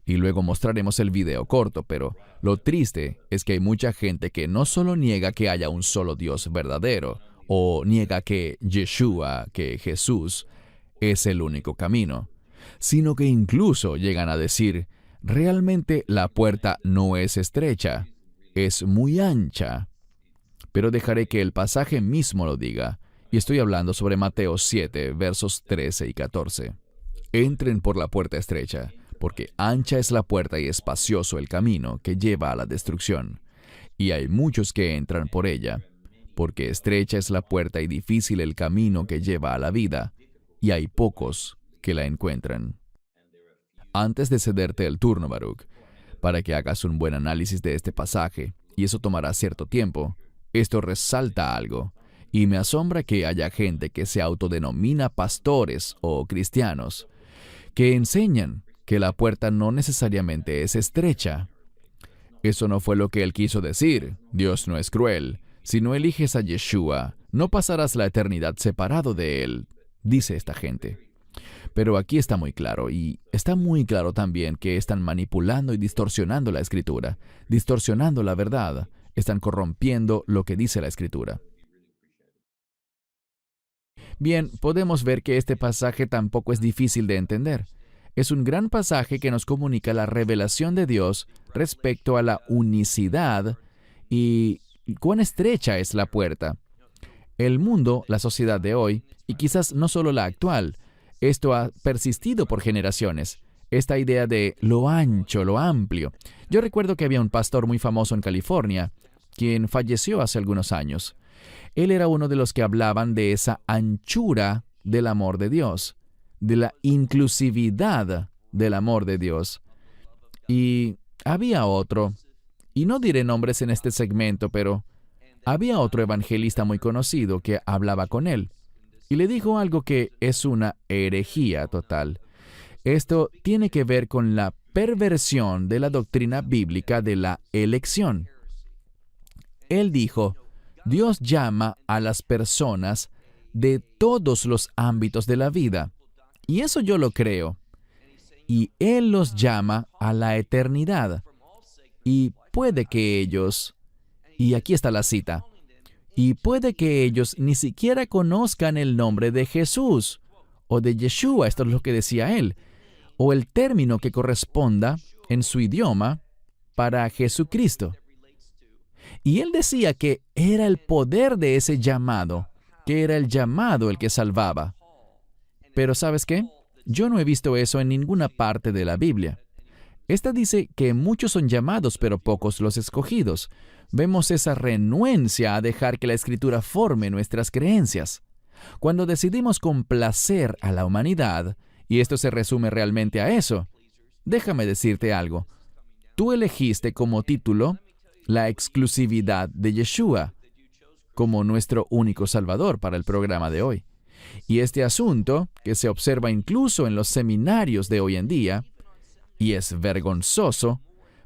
Y luego mostraremos el video corto, pero lo triste es que hay mucha gente que no solo niega que haya un solo Dios verdadero, o niega que Yeshua, que Jesús, es el único camino, sino que incluso llegan a decir, realmente la puerta no es estrecha, es muy ancha. Pero dejaré que el pasaje mismo lo diga, y estoy hablando sobre Mateo 7, versos 13 y 14. Entren por la puerta estrecha, porque ancha es la puerta y espacioso el camino que lleva a la destrucción, y hay muchos que entran por ella, porque estrecha es la puerta y difícil el camino que lleva a la vida, y hay pocos que la encuentran. Antes de cederte el turno, Baruch, para que hagas un buen análisis de este pasaje, y eso tomará cierto tiempo, esto resalta algo, y me asombra que haya gente que se autodenomina pastores o cristianos, que enseñan que la puerta no necesariamente es estrecha. Eso no fue lo que él quiso decir. Dios no es cruel. Si no eliges a Yeshua, no pasarás la eternidad separado de él, dice esta gente. Pero aquí está muy claro, y está muy claro también que están manipulando y distorsionando la Escritura, distorsionando la verdad, están corrompiendo lo que dice la Escritura. Bien, podemos ver que este pasaje tampoco es difícil de entender. Es un gran pasaje que nos comunica la revelación de Dios respecto a la unicidad y cuán estrecha es la puerta. El mundo, la sociedad de hoy, y quizás no solo la actual, esto ha persistido por generaciones. Esta idea de lo ancho, lo amplio. Yo recuerdo que había un pastor muy famoso en California, quien falleció hace algunos años. Él era uno de los que hablaban de esa anchura del amor de Dios, de la inclusividad del amor de Dios. Y había otro, y no diré nombres en este segmento, pero había otro evangelista muy conocido que hablaba con él, y le dijo algo que es una herejía total. Esto tiene que ver con la perversión de la doctrina bíblica de la elección. Él dijo, Dios llama a las personas de todos los ámbitos de la vida. Y eso yo lo creo. Y Él los llama a la eternidad. Y puede que ellos, y aquí está la cita, Y puede que ellos ni siquiera conozcan el nombre de Jesús o de Yeshua, esto es lo que decía él, o el término que corresponda en su idioma para Jesucristo. Y él decía que era el poder de ese llamado, que era el llamado el que salvaba. Pero ¿sabes qué? Yo no he visto eso en ninguna parte de la Biblia. Esta dice que muchos son llamados, pero pocos los escogidos. Vemos esa renuencia a dejar que la Escritura forme nuestras creencias. Cuando decidimos complacer a la humanidad, y esto se resume realmente a eso, déjame decirte algo. Tú elegiste como título la exclusividad de Yeshua como nuestro único Salvador para el programa de hoy. Y este asunto, que se observa incluso en los seminarios de hoy en día, y es vergonzoso,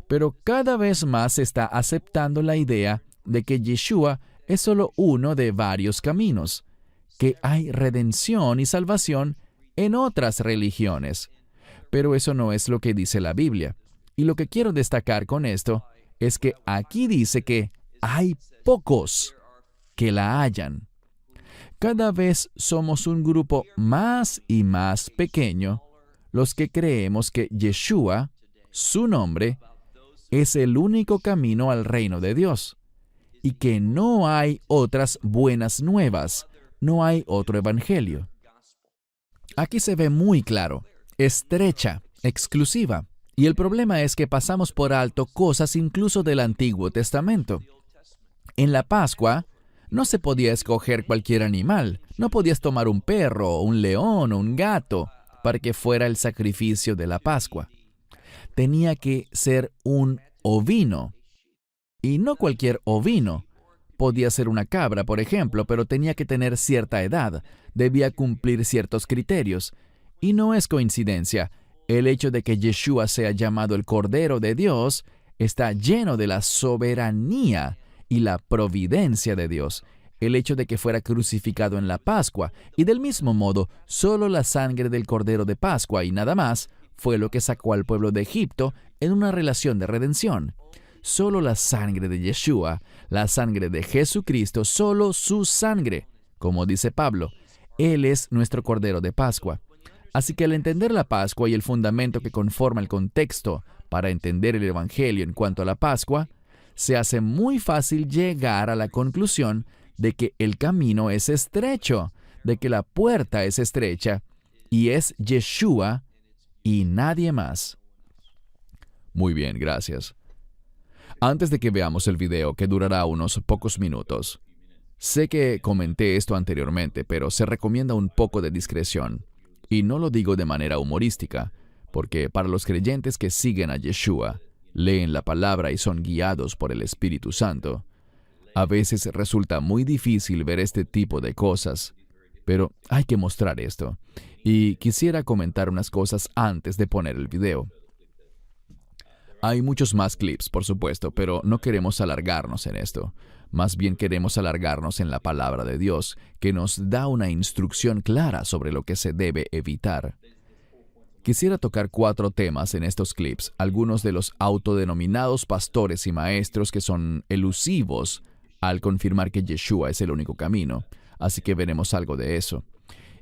pero cada vez más se está aceptando la idea de que Yeshua es solo uno de varios caminos, que hay redención y salvación en otras religiones. Pero eso no es lo que dice la Biblia. Y lo que quiero destacar con esto es que aquí dice que hay pocos que la hallan. Cada vez somos un grupo más y más pequeño los que creemos que Yeshua, su nombre, es el único camino al reino de Dios y que no hay otras buenas nuevas, no hay otro evangelio. Aquí se ve muy claro, estrecha, exclusiva. Y el problema es que pasamos por alto cosas incluso del Antiguo Testamento. En la Pascua, no se podía escoger cualquier animal. No podías tomar un perro, un león o un gato para que fuera el sacrificio de la Pascua. Tenía que ser un ovino. Y no cualquier ovino. Podía ser una cabra, por ejemplo, pero tenía que tener cierta edad. Debía cumplir ciertos criterios. Y no es coincidencia. El hecho de que Yeshua sea llamado el Cordero de Dios está lleno de la soberanía y la providencia de Dios. El hecho de que fuera crucificado en la Pascua, y del mismo modo, solo la sangre del Cordero de Pascua y nada más, fue lo que sacó al pueblo de Egipto en una relación de redención. Solo la sangre de Yeshua, la sangre de Jesucristo, solo su sangre. Como dice Pablo, Él es nuestro Cordero de Pascua. Así que al entender la Pascua y el fundamento que conforma el contexto para entender el Evangelio en cuanto a la Pascua, se hace muy fácil llegar a la conclusión de que el camino es estrecho, de que la puerta es estrecha, y es Yeshua y nadie más. Muy bien, gracias. Antes de que veamos el video, que durará unos pocos minutos, sé que comenté esto anteriormente, pero se recomienda un poco de discreción. Y no lo digo de manera humorística, porque para los creyentes que siguen a Yeshua, leen la palabra y son guiados por el Espíritu Santo, a veces resulta muy difícil ver este tipo de cosas, pero hay que mostrar esto. Y quisiera comentar unas cosas antes de poner el video. Hay muchos más clips, por supuesto, pero no queremos alargarnos en esto. Más bien queremos alargarnos en la palabra de Dios, que nos da una instrucción clara sobre lo que se debe evitar. Quisiera tocar 4 temas en estos clips, algunos de los autodenominados pastores y maestros que son elusivos al confirmar que Yeshua es el único camino, así que veremos algo de eso.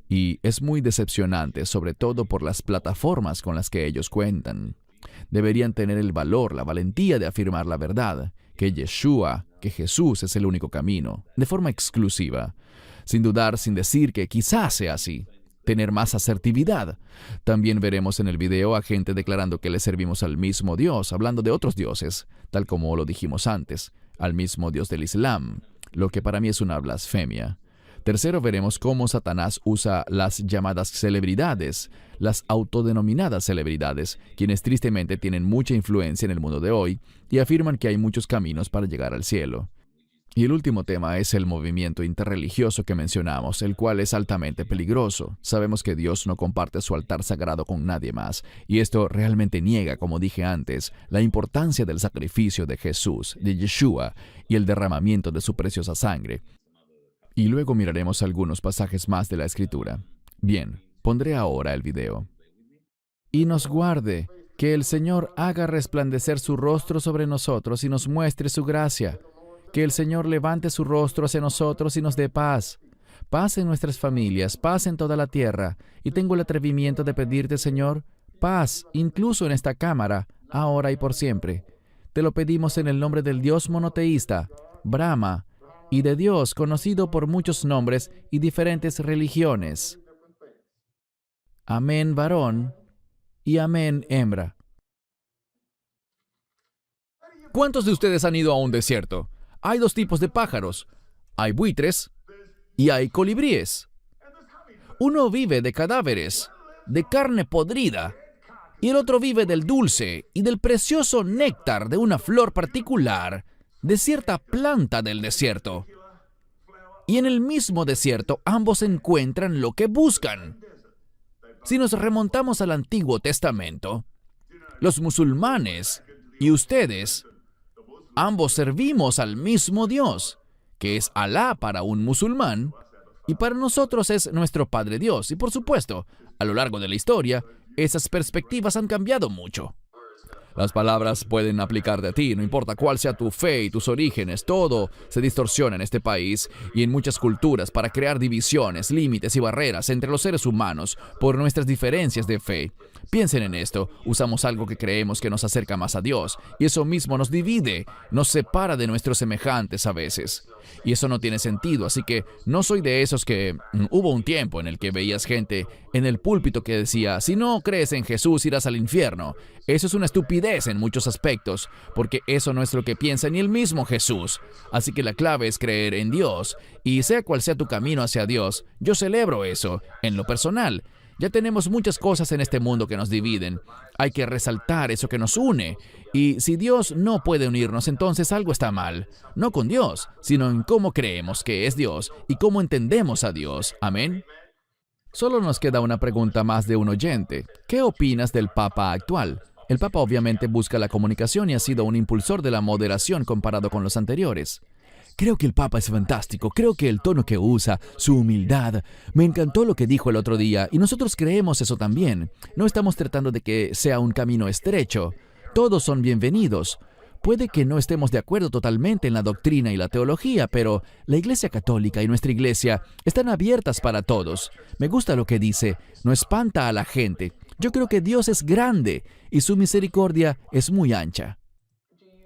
Y es muy decepcionante, sobre todo por las plataformas con las que ellos cuentan. Deberían tener el valor, la valentía de afirmar la verdad, que Yeshua, que Jesús es el único camino, de forma exclusiva, sin dudar, sin decir que quizás sea así. Tener más asertividad. También veremos en el video a gente declarando que le servimos al mismo Dios, hablando de otros dioses, tal como lo dijimos antes, al mismo Dios del Islam, lo que para mí es una blasfemia. Tercero, veremos cómo Satanás usa las llamadas celebridades, las autodenominadas celebridades, quienes tristemente tienen mucha influencia en el mundo de hoy y afirman que hay muchos caminos para llegar al cielo. Y el último tema es el movimiento interreligioso que mencionamos, el cual es altamente peligroso. Sabemos que Dios no comparte su altar sagrado con nadie más, y esto realmente niega, como dije antes, la importancia del sacrificio de Jesús, de Yeshua, y el derramamiento de su preciosa sangre. Y luego miraremos algunos pasajes más de la Escritura. Bien, pondré ahora el video. Y nos guarde, que el Señor haga resplandecer su rostro sobre nosotros y nos muestre su gracia. Que el Señor levante su rostro hacia nosotros y nos dé paz. Paz en nuestras familias, paz en toda la tierra. Y tengo el atrevimiento de pedirte, Señor, paz, incluso en esta cámara, ahora y por siempre. Te lo pedimos en el nombre del Dios monoteísta, Brahma, y de Dios conocido por muchos nombres y diferentes religiones. Amén, varón, y amén, hembra. ¿Cuántos de ustedes han ido a un desierto? Hay dos tipos de pájaros. Hay buitres y hay colibríes. Uno vive de cadáveres, de carne podrida, y el otro vive del dulce y del precioso néctar de una flor particular, de cierta planta del desierto. Y en el mismo desierto ambos encuentran lo que buscan. Si nos remontamos al Antiguo Testamento, los musulmanes y ustedes, ambos servimos al mismo Dios, que es Alá para un musulmán, y para nosotros es nuestro Padre Dios. Y por supuesto, a lo largo de la historia, esas perspectivas han cambiado mucho. Las palabras pueden aplicarte a ti, no importa cuál sea tu fe y tus orígenes, todo se distorsiona en este país y en muchas culturas para crear divisiones, límites y barreras entre los seres humanos por nuestras diferencias de fe. Piensen en esto, usamos algo que creemos que nos acerca más a Dios, y eso mismo nos divide, nos separa de nuestros semejantes a veces. Y eso no tiene sentido, así que no soy de esos que... Hubo un tiempo en el que veías gente en el púlpito que decía, si no crees en Jesús irás al infierno. Eso es una estupidez en muchos aspectos, porque eso no es lo que piensa ni el mismo Jesús. Así que la clave es creer en Dios, y sea cual sea tu camino hacia Dios, yo celebro eso, en lo personal. Ya tenemos muchas cosas en este mundo que nos dividen. Hay que resaltar eso que nos une. Y si Dios no puede unirnos, entonces algo está mal. No con Dios, sino en cómo creemos que es Dios y cómo entendemos a Dios. Amén. Solo nos queda una pregunta más de un oyente. ¿Qué opinas del Papa actual? El Papa obviamente busca la comunicación y ha sido un impulsor de la moderación comparado con los anteriores. Creo que el Papa es fantástico, creo que el tono que usa, su humildad. Me encantó lo que dijo el otro día y nosotros creemos eso también. No estamos tratando de que sea un camino estrecho. Todos son bienvenidos. Puede que no estemos de acuerdo totalmente en la doctrina y la teología, pero la Iglesia Católica y nuestra Iglesia están abiertas para todos. Me gusta lo que dice, no espanta a la gente. Yo creo que Dios es grande y su misericordia es muy ancha.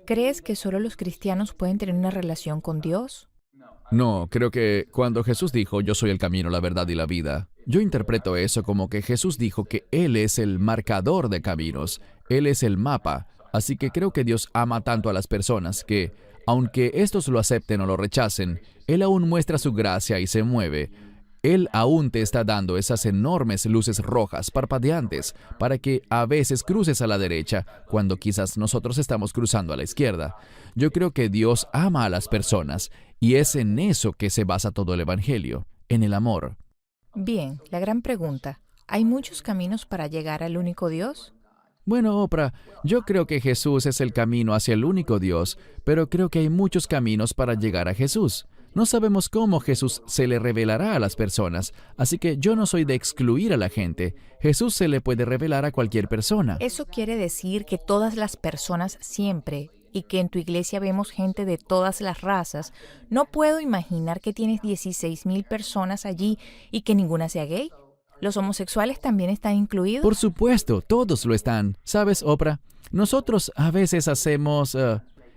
¿Crees que solo los cristianos pueden tener una relación con Dios? No, creo que cuando Jesús dijo, yo soy el camino, la verdad y la vida, yo interpreto eso como que Jesús dijo que Él es el marcador de caminos, Él es el mapa, así que creo que Dios ama tanto a las personas que, aunque estos lo acepten o lo rechacen, Él aún muestra su gracia y se mueve. Él aún te está dando esas enormes luces rojas, parpadeantes, para que a veces cruces a la derecha, cuando quizás nosotros estamos cruzando a la izquierda. Yo creo que Dios ama a las personas, y es en eso que se basa todo el Evangelio, en el amor. Bien, la gran pregunta. ¿Hay muchos caminos para llegar al único Dios? Bueno, Oprah, yo creo que Jesús es el camino hacia el único Dios, pero creo que hay muchos caminos para llegar a Jesús. No sabemos cómo Jesús se le revelará a las personas, así que yo no soy de excluir a la gente. Jesús se le puede revelar a cualquier persona. Eso quiere decir que todas las personas siempre, y que en tu iglesia vemos gente de todas las razas. No puedo imaginar que tienes 16,000 personas allí y que ninguna sea gay. ¿Los homosexuales también están incluidos? Por supuesto, todos lo están. ¿Sabes, Oprah? Nosotros a veces hacemos...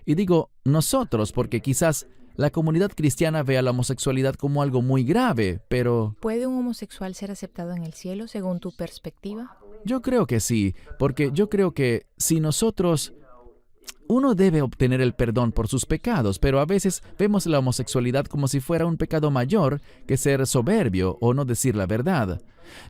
y digo nosotros porque quizás la comunidad cristiana ve a la homosexualidad como algo muy grave, pero... ¿Puede un homosexual ser aceptado en el cielo según tu perspectiva? Yo creo que sí, porque yo creo que si nosotros... Uno debe obtener el perdón por sus pecados, pero a veces vemos la homosexualidad como si fuera un pecado mayor que ser soberbio o no decir la verdad.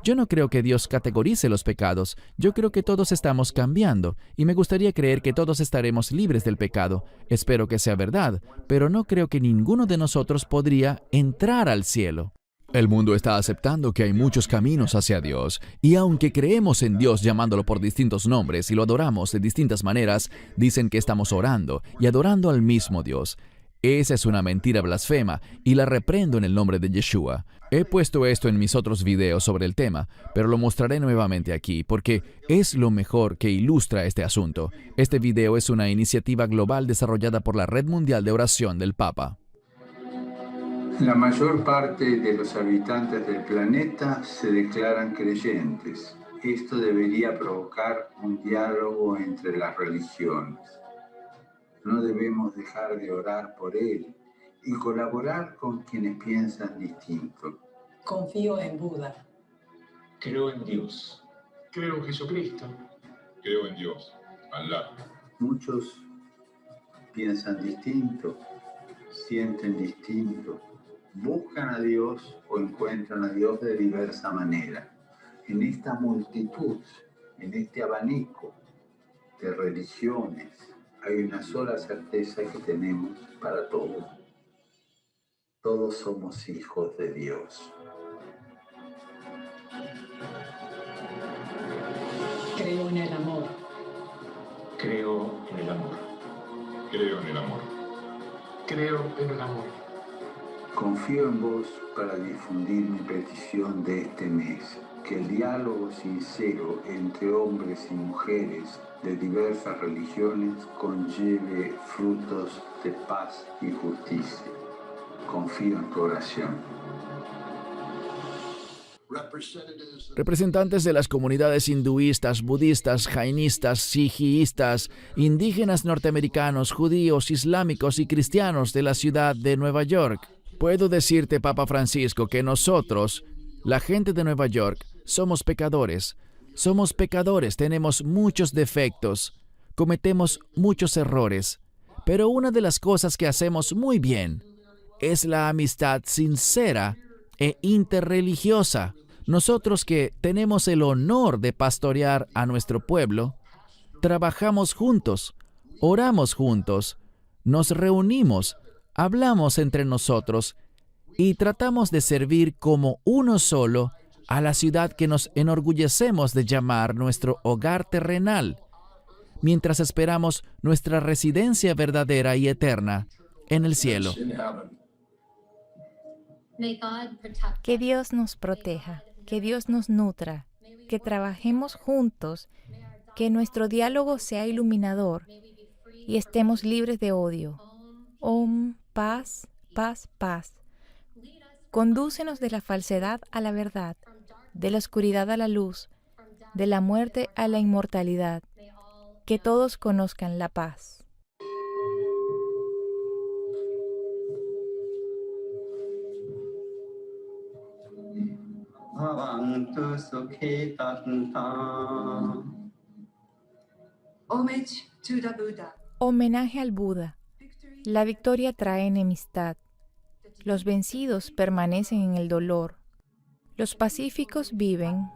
Yo no creo que Dios categorice los pecados. Yo creo que todos estamos cambiando, y me gustaría creer que todos estaremos libres del pecado. Espero que sea verdad, pero no creo que ninguno de nosotros podría entrar al cielo. El mundo está aceptando que hay muchos caminos hacia Dios, y aunque creemos en Dios llamándolo por distintos nombres y lo adoramos de distintas maneras, dicen que estamos orando y adorando al mismo Dios. Esa es una mentira blasfema y la reprendo en el nombre de Yeshua. He puesto esto en mis otros videos sobre el tema, pero lo mostraré nuevamente aquí porque es lo mejor que ilustra este asunto. Este video es una iniciativa global desarrollada por la Red Mundial de Oración del Papa. La mayor parte de los habitantes del planeta se declaran creyentes. Esto debería provocar un diálogo entre las religiones. No debemos dejar de orar por él y colaborar con quienes piensan distinto. Confío en Buda. Creo en Dios. Creo en Jesucristo. Creo en Dios. Alá. Muchos piensan distinto, sienten distinto, buscan a Dios o encuentran a Dios de diversa manera. En esta multitud, en este abanico de religiones, hay una sola certeza que tenemos para todos. Todos somos hijos de Dios. Creo en el amor. Creo en el amor. Creo en el amor. Creo en el amor. Confío en vos para difundir mi petición de este mes, que el diálogo sincero entre hombres y mujeres de diversas religiones conlleve frutos de paz y justicia. Confío en tu oración. Representantes de las comunidades hinduistas, budistas, jainistas, sijiistas, indígenas norteamericanos, judíos, islámicos y cristianos de la ciudad de Nueva York. Puedo decirte, Papa Francisco, que nosotros, la gente de Nueva York, somos pecadores. Somos pecadores, tenemos muchos defectos, cometemos muchos errores. Pero una de las cosas que hacemos muy bien es la amistad sincera e interreligiosa. Nosotros que tenemos el honor de pastorear a nuestro pueblo, trabajamos juntos, oramos juntos, nos reunimos, hablamos entre nosotros y tratamos de servir como uno solo a la ciudad que nos enorgullecemos de llamar nuestro hogar terrenal, mientras esperamos nuestra residencia verdadera y eterna en el cielo. Que Dios nos proteja, que Dios nos nutra, que trabajemos juntos, que nuestro diálogo sea iluminador y estemos libres de odio. Om, paz, paz, paz. Condúcenos de la falsedad a la verdad, de la oscuridad a la luz, de la muerte a la inmortalidad. Que todos conozcan la paz. Homage to the Buddha. Homenaje al Buda. La victoria trae enemistad. Los vencidos permanecen en el dolor. Los pacíficos viven.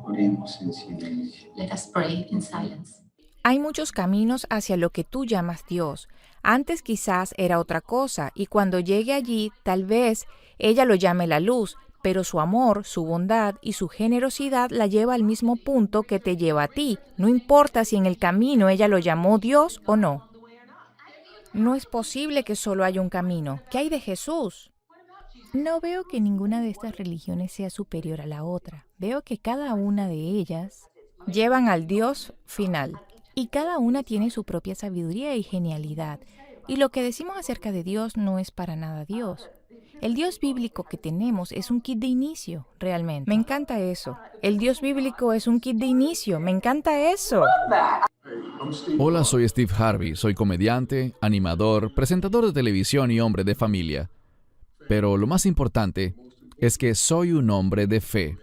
Oremos en silencio. Let us pray in silence. Hay muchos caminos hacia lo que tú llamas Dios. Antes quizás era otra cosa, y cuando llegue allí, tal vez ella lo llame la luz, pero su amor, su bondad y su generosidad la lleva al mismo punto que te lleva a ti. No importa si en el camino ella lo llamó Dios o no. No es posible que solo haya un camino. ¿Qué hay de Jesús? No veo que ninguna de estas religiones sea superior a la otra. Veo que cada una de ellas llevan al Dios final. Y cada una tiene su propia sabiduría y genialidad. Y lo que decimos acerca de Dios no es para nada Dios. El Dios bíblico que tenemos es un kit de inicio, realmente. Me encanta eso. El Dios bíblico es un kit de inicio. Me encanta eso. Hola, soy Steve Harvey. Soy comediante, animador, presentador de televisión y hombre de familia. Pero lo más importante es que soy un hombre de fe.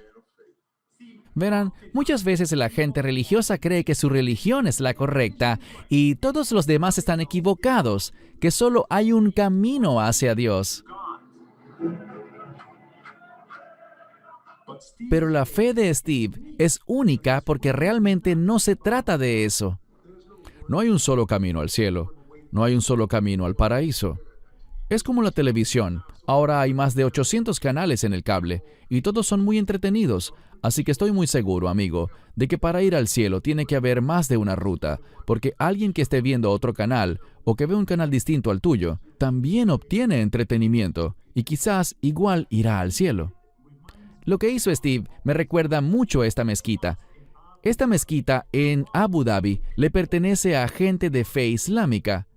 Verán, muchas veces la gente religiosa cree que su religión es la correcta y todos los demás están equivocados, que solo hay un camino hacia Dios. Pero la fe de Steve es única porque realmente no se trata de eso. No hay un solo camino al cielo, no hay un solo camino al paraíso. Es como la televisión. Ahora hay más de 800 canales en el cable y todos son muy entretenidos. Así que estoy muy seguro, amigo, de que para ir al cielo tiene que haber más de una ruta, porque alguien que esté viendo otro canal o que ve un canal distinto al tuyo, también obtiene entretenimiento y quizás igual irá al cielo. Lo que hizo Steve me recuerda mucho a esta mezquita. Esta mezquita en Abu Dhabi le pertenece a gente de fe islámica,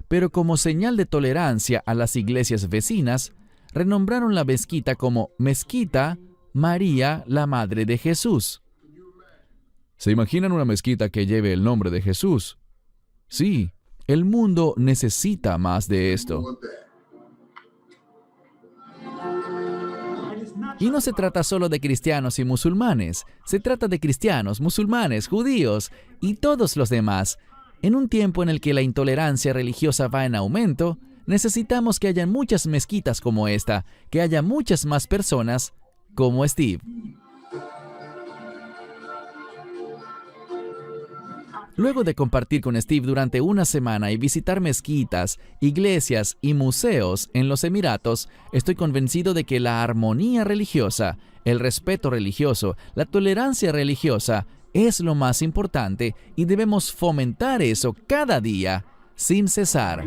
pero como señal de tolerancia a las iglesias vecinas, renombraron la mezquita como Mezquita María, la Madre de Jesús. ¿Se imaginan una mezquita que lleve el nombre de Jesús? Sí, el mundo necesita más de esto. Y no se trata solo de cristianos y musulmanes, se trata de cristianos, musulmanes, judíos y todos los demás. En un tiempo en el que la intolerancia religiosa va en aumento, necesitamos que haya muchas mezquitas como esta, que haya muchas más personas como Steve. Luego de compartir con Steve durante una semana y visitar mezquitas, iglesias y museos en los Emiratos, estoy convencido de que la armonía religiosa, el respeto religioso, la tolerancia religiosa es lo más importante y debemos fomentar eso cada día sin cesar.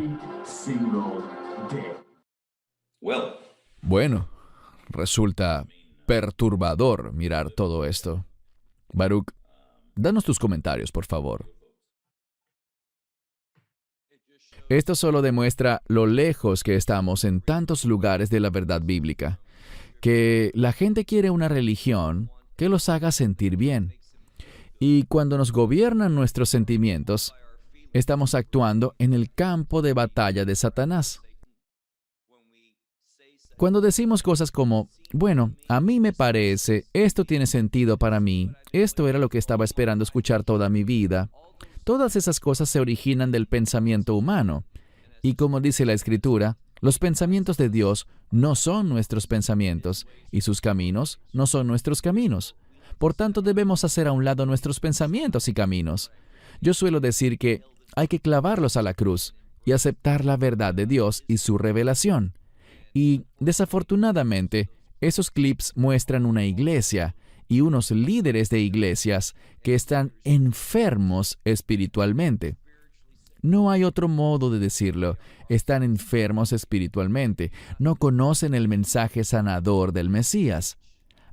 Bueno, resulta perturbador mirar todo esto. Baruch, danos tus comentarios, por favor. Esto solo demuestra lo lejos que estamos en tantos lugares de la verdad bíblica, que la gente quiere una religión que los haga sentir bien. Y cuando nos gobiernan nuestros sentimientos, estamos actuando en el campo de batalla de Satanás. Cuando decimos cosas como, bueno, a mí me parece, esto tiene sentido para mí, esto era lo que estaba esperando escuchar toda mi vida, todas esas cosas se originan del pensamiento humano. Y como dice la Escritura, los pensamientos de Dios no son nuestros pensamientos, y sus caminos no son nuestros caminos. Por tanto, debemos hacer a un lado nuestros pensamientos y caminos. Yo suelo decir que hay que clavarlos a la cruz y aceptar la verdad de Dios y su revelación. Y, desafortunadamente, esos clips muestran una iglesia y unos líderes de iglesias que están enfermos espiritualmente. No hay otro modo de decirlo. Están enfermos espiritualmente. No conocen el mensaje sanador del Mesías.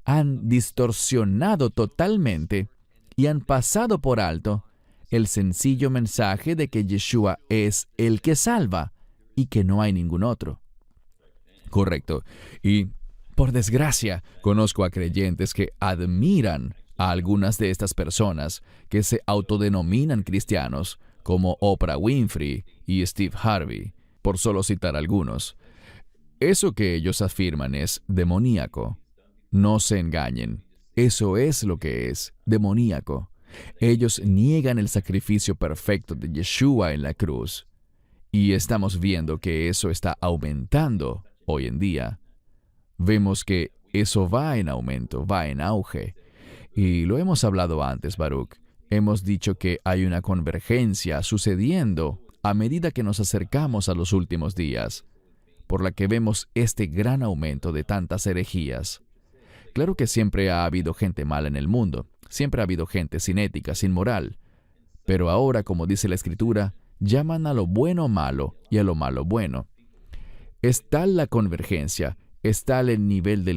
Han distorsionado totalmente y han pasado por alto el sencillo mensaje de que Yeshua es el que salva y que no hay ningún otro. Correcto. Y, por desgracia, conozco a creyentes que admiran a algunas de estas personas que se autodenominan cristianos, como Oprah Winfrey y Steve Harvey, por solo citar algunos. Eso que ellos afirman es demoníaco. No se engañen. Eso es lo que es, demoníaco. Ellos niegan el sacrificio perfecto de Yeshua en la cruz. Y estamos viendo que eso está aumentando hoy en día. Vemos que eso va en aumento, va en auge. Y lo hemos hablado antes, Baruch. Hemos dicho que hay una convergencia sucediendo a medida que nos acercamos a los últimos días, por la que vemos este gran aumento de tantas herejías. Claro que siempre ha habido gente mala en el mundo, siempre ha habido gente sin ética, sin moral. Pero ahora, como dice la Escritura, llaman a lo bueno malo y a lo malo bueno. Es tal la convergencia, es tal el nivel de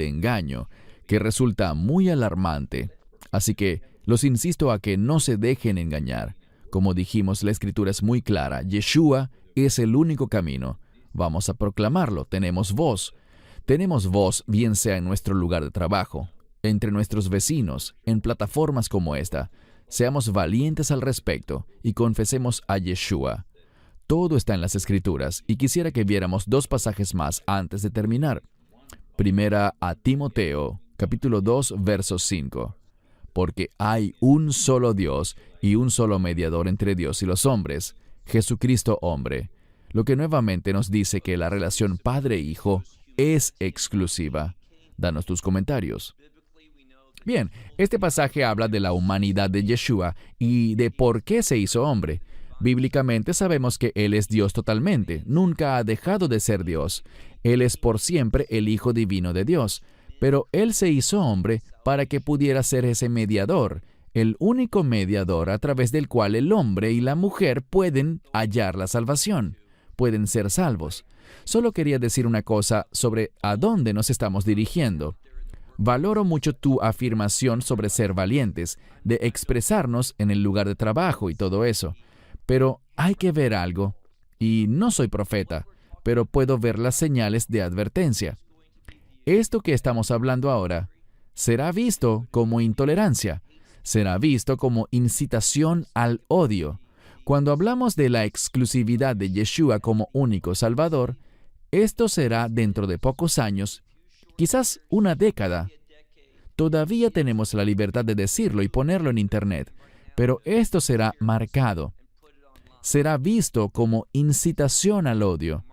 engaño que resulta muy alarmante. Así que los insto a que no se dejen engañar. Como dijimos, la Escritura es muy clara. Yeshua es el único camino. Vamos a proclamarlo. Tenemos voz. Tenemos voz, bien sea en nuestro lugar de trabajo, entre nuestros vecinos, en plataformas como esta. Seamos valientes al respecto y confesemos a Yeshua. Todo está en las Escrituras y quisiera que viéramos 2 pasajes más antes de terminar. Primera a Timoteo, capítulo 2, verso 5. Porque hay un solo Dios y un solo mediador entre Dios y los hombres, Jesucristo hombre. Lo que nuevamente nos dice que la relación padre-hijo es exclusiva. Danos tus comentarios. Bien, este pasaje habla de la humanidad de Yeshua y de por qué se hizo hombre. Bíblicamente sabemos que Él es Dios totalmente, nunca ha dejado de ser Dios. Él es por siempre el Hijo Divino de Dios, pero Él se hizo hombre para que pudiera ser ese mediador, el único mediador a través del cual el hombre y la mujer pueden hallar la salvación, pueden ser salvos. Solo quería decir una cosa sobre a dónde nos estamos dirigiendo. Valoro mucho tu afirmación sobre ser valientes, de expresarnos en el lugar de trabajo y todo eso. Pero hay que ver algo, y no soy profeta, pero puedo ver las señales de advertencia. Esto que estamos hablando ahora será visto como intolerancia, será visto como incitación al odio. Cuando hablamos de la exclusividad de Yeshua como único Salvador, esto será dentro de pocos años, quizás una década. Todavía tenemos la libertad de decirlo y ponerlo en Internet, pero esto será marcado. Será visto como incitación al odio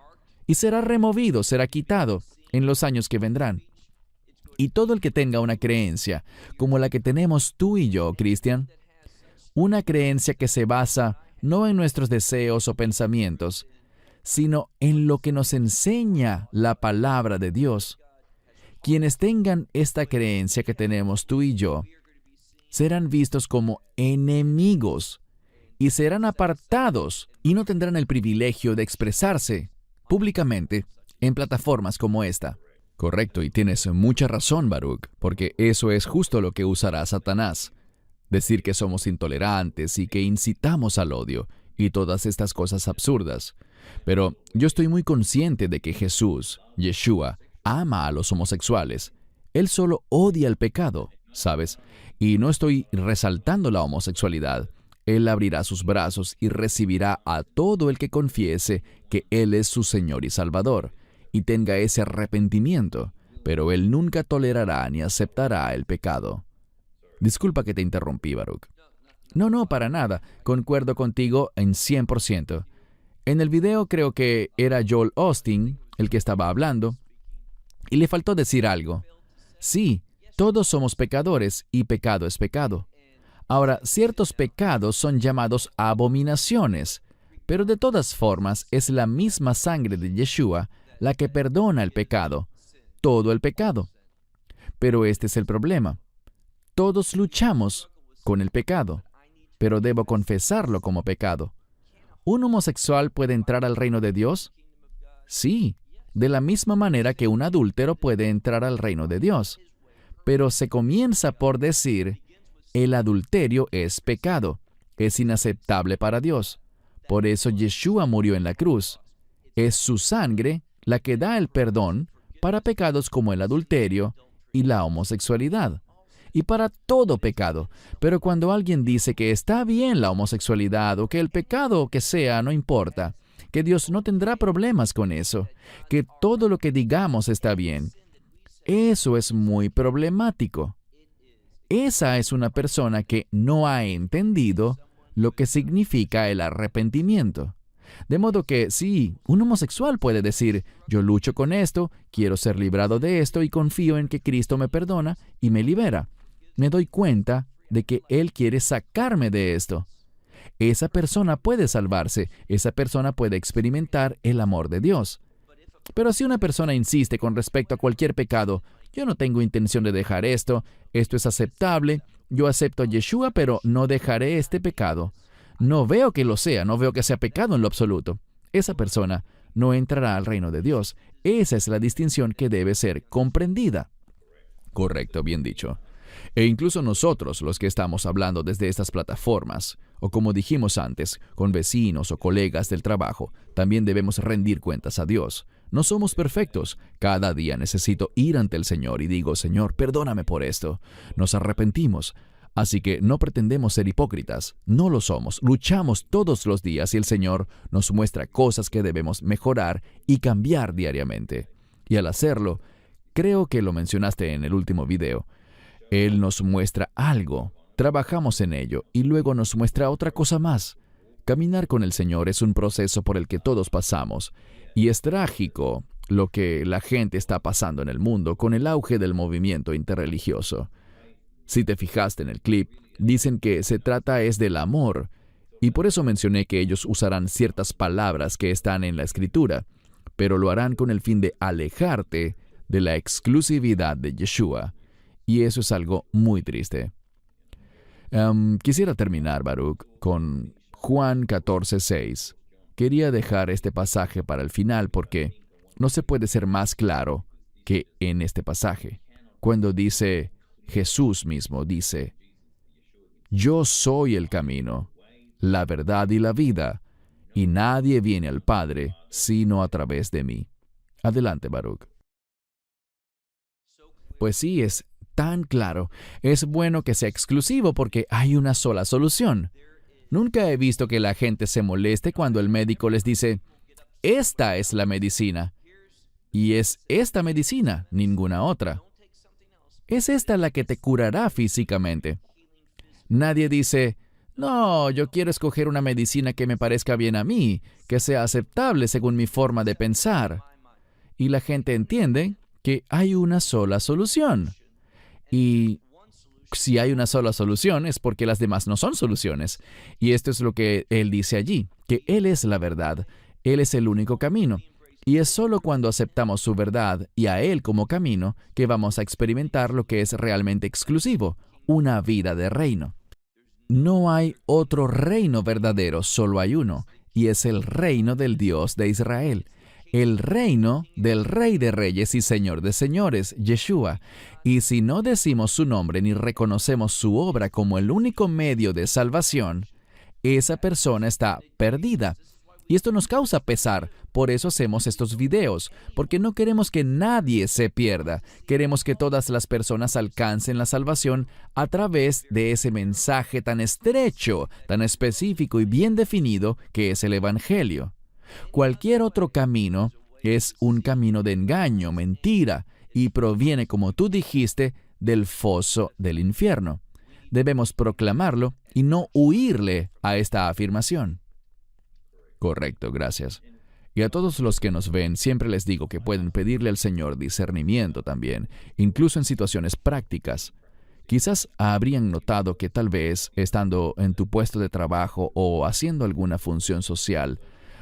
y será removido, será quitado en los años que vendrán. Y todo el que tenga una creencia como la que tenemos tú y yo, Cristian, una creencia que se basa no en nuestros deseos o pensamientos, sino en lo que nos enseña la palabra de Dios. Quienes tengan esta creencia que tenemos tú y yo, serán vistos como enemigos y serán apartados y no tendrán el privilegio de expresarse públicamente en plataformas como esta. Correcto, y tienes mucha razón, Baruch, porque eso es justo lo que usará Satanás. Decir que somos intolerantes y que incitamos al odio y todas estas cosas absurdas. Pero yo estoy muy consciente de que Jesús, Yeshua, ama a los homosexuales. Él solo odia el pecado, ¿sabes? Y no estoy resaltando la homosexualidad. Él abrirá sus brazos y recibirá a todo el que confiese que Él es su Señor y Salvador, y tenga ese arrepentimiento, pero Él nunca tolerará ni aceptará el pecado. Disculpa que te interrumpí, Baruch. No, para nada. Concuerdo contigo en 100%. En el video creo que era Joel Osteen el que estaba hablando, y le faltó decir algo. Sí, todos somos pecadores, y pecado es pecado. Ahora, ciertos pecados son llamados abominaciones, pero de todas formas es la misma sangre de Yeshua la que perdona el pecado, todo el pecado. Pero este es el problema. Todos luchamos con el pecado, pero debo confesarlo como pecado. ¿Un homosexual puede entrar al reino de Dios? Sí, de la misma manera que un adúltero puede entrar al reino de Dios. Pero se comienza por decir, el adulterio es pecado, es inaceptable para Dios. Por eso Yeshua murió en la cruz. Es su sangre la que da el perdón para pecados como el adulterio y la homosexualidad, y para todo pecado. Pero cuando alguien dice que está bien la homosexualidad o que el pecado que sea no importa, que Dios no tendrá problemas con eso, que todo lo que digamos está bien, eso es muy problemático. Esa es una persona que no ha entendido lo que significa el arrepentimiento. De modo que, sí, un homosexual puede decir, yo lucho con esto, quiero ser librado de esto y confío en que Cristo me perdona y me libera. Me doy cuenta de que Él quiere sacarme de esto. Esa persona puede salvarse, esa persona puede experimentar el amor de Dios. Pero si una persona insiste con respecto a cualquier pecado, yo no tengo intención de dejar esto es aceptable, yo acepto a Yeshua, pero no dejaré este pecado. No veo que lo sea, no veo que sea pecado en lo absoluto. Esa persona no entrará al reino de Dios. Esa es la distinción que debe ser comprendida. Correcto, bien dicho. E incluso nosotros, los que estamos hablando desde estas plataformas, o como dijimos antes, con vecinos o colegas del trabajo, también debemos rendir cuentas a Dios. No somos perfectos. Cada día necesito ir ante el Señor y digo, Señor, perdóname por esto. Nos arrepentimos. Así que no pretendemos ser hipócritas. No lo somos. Luchamos todos los días y el Señor nos muestra cosas que debemos mejorar y cambiar diariamente. Y al hacerlo, creo que lo mencionaste en el último video, Él nos muestra algo, trabajamos en ello y luego nos muestra otra cosa más. Caminar con el Señor es un proceso por el que todos pasamos, y es trágico lo que la gente está pasando en el mundo con el auge del movimiento interreligioso. Si te fijaste en el clip, dicen que se trata es del amor, Y por eso mencioné que ellos usarán ciertas palabras que están en la Escritura, pero lo harán con el fin de alejarte de la exclusividad de Yeshua. Y eso es algo muy triste. Quisiera terminar, Baruch, con Juan 14:6. Quería dejar este pasaje para el final porque no se puede ser más claro que en este pasaje. Cuando dice, Jesús mismo dice, yo soy el camino, la verdad y la vida, y nadie viene al Padre sino a través de mí. Adelante, Baruch. Pues sí, es tan claro. Es bueno que sea exclusivo porque hay una sola solución. Nunca he visto que la gente se moleste cuando el médico les dice, esta es la medicina. Y es esta medicina, ninguna otra. Es esta la que te curará físicamente. Nadie dice, no, yo quiero escoger una medicina que me parezca bien a mí, que sea aceptable según mi forma de pensar. Y la gente entiende que hay una sola solución. Y si hay una sola solución es porque las demás no son soluciones. Y esto es lo que él dice allí, que Él es la verdad, Él es el único camino. Y es solo cuando aceptamos su verdad y a Él como camino que vamos a experimentar lo que es realmente exclusivo, una vida de reino. No hay otro reino verdadero, solo hay uno, y es el reino del Dios de Israel. El reino del Rey de Reyes y Señor de Señores, Yeshua. Y si no decimos su nombre ni reconocemos su obra como el único medio de salvación, esa persona está perdida. Y esto nos causa pesar, por eso hacemos estos videos, porque no queremos que nadie se pierda. Queremos que todas las personas alcancen la salvación a través de ese mensaje tan estrecho, tan específico y bien definido que es el Evangelio. Cualquier otro camino es un camino de engaño, mentira, y proviene, como tú dijiste, del foso del infierno. Debemos proclamarlo y no huirle a esta afirmación. Correcto, gracias. Y a todos los que nos ven, siempre les digo que pueden pedirle al Señor discernimiento también, incluso en situaciones prácticas. Quizás habrían notado que tal vez, estando en tu puesto de trabajo o haciendo alguna función social,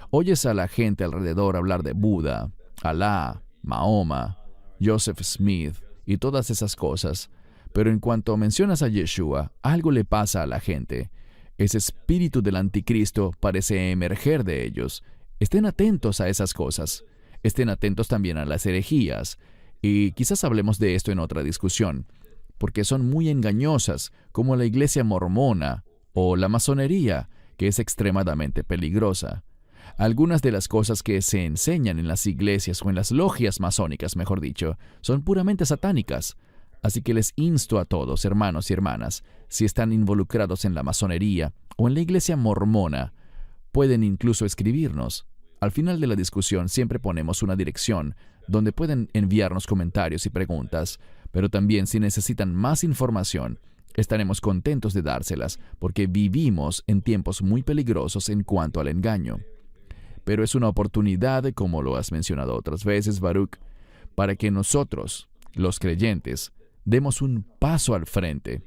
oyes a la gente alrededor hablar de Buda, Alá, Mahoma, Joseph Smith y todas esas cosas, pero en cuanto mencionas a Yeshua, algo le pasa a la gente. Ese espíritu del anticristo parece emerger de ellos. Estén atentos a esas cosas. Estén atentos también a las herejías. Y quizás hablemos de esto en otra discusión, porque son muy engañosas, como la iglesia mormona o la masonería, que es extremadamente peligrosa. Algunas de las cosas que se enseñan en las iglesias o en las logias masónicas, mejor dicho, son puramente satánicas. Así que les insto a todos, hermanos y hermanas, si están involucrados en la masonería o en la iglesia mormona, pueden incluso escribirnos. Al final de la discusión siempre ponemos una dirección donde pueden enviarnos comentarios y preguntas, pero también si necesitan más información, estaremos contentos de dárselas porque vivimos en tiempos muy peligrosos en cuanto al engaño. Pero es una oportunidad, como lo has mencionado otras veces, Baruch, para que nosotros, los creyentes, demos un paso al frente,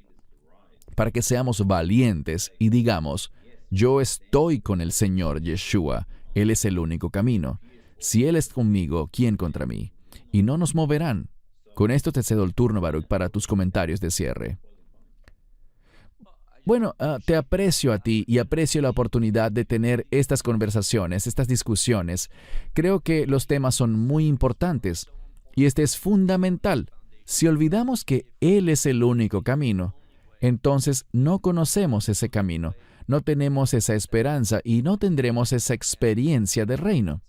para que seamos valientes y digamos, yo estoy con el Señor Yeshua, Él es el único camino. Si Él es conmigo, ¿quién contra mí? Y no nos moverán. Con esto te cedo el turno, Baruch, para tus comentarios de cierre. Bueno, te aprecio a ti y aprecio la oportunidad de tener estas conversaciones, estas discusiones. Creo que los temas son muy importantes y este es fundamental. Si olvidamos que Él es el único camino, entonces no conocemos ese camino, no tenemos esa esperanza y no tendremos esa experiencia de reino.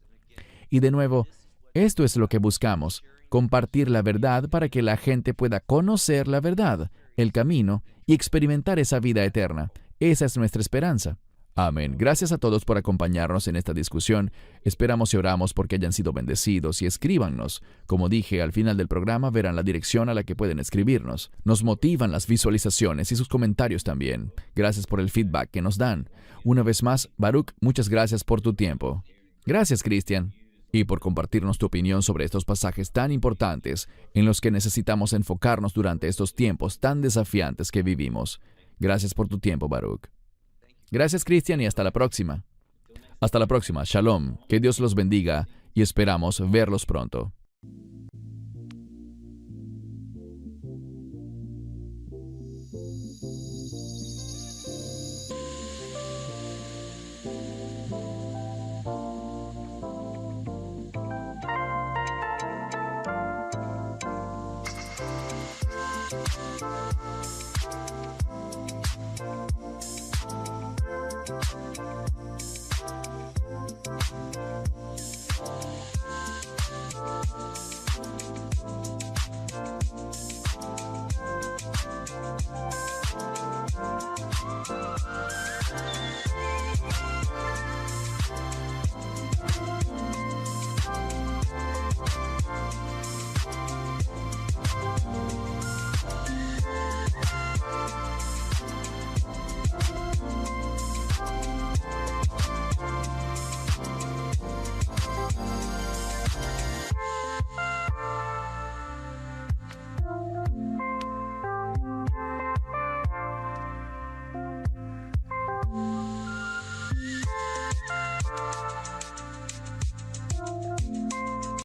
Y de nuevo, esto es lo que buscamos, compartir la verdad para que la gente pueda conocer la verdad, el camino, y experimentar esa vida eterna. Esa es nuestra esperanza. Amén. Gracias a todos por acompañarnos en esta discusión. Esperamos y oramos porque hayan sido bendecidos y escríbanos. Como dije, al final del programa verán la dirección a la que pueden escribirnos. Nos motivan las visualizaciones y sus comentarios también. Gracias por el feedback que nos dan. Una vez más, Baruch, muchas gracias por tu tiempo. Gracias, Cristian, y por compartirnos tu opinión sobre estos pasajes tan importantes en los que necesitamos enfocarnos durante estos tiempos tan desafiantes que vivimos. Gracias por tu tiempo, Baruch. Gracias, Cristian, y hasta la próxima. Hasta la próxima. Shalom. Que Dios los bendiga y esperamos verlos pronto.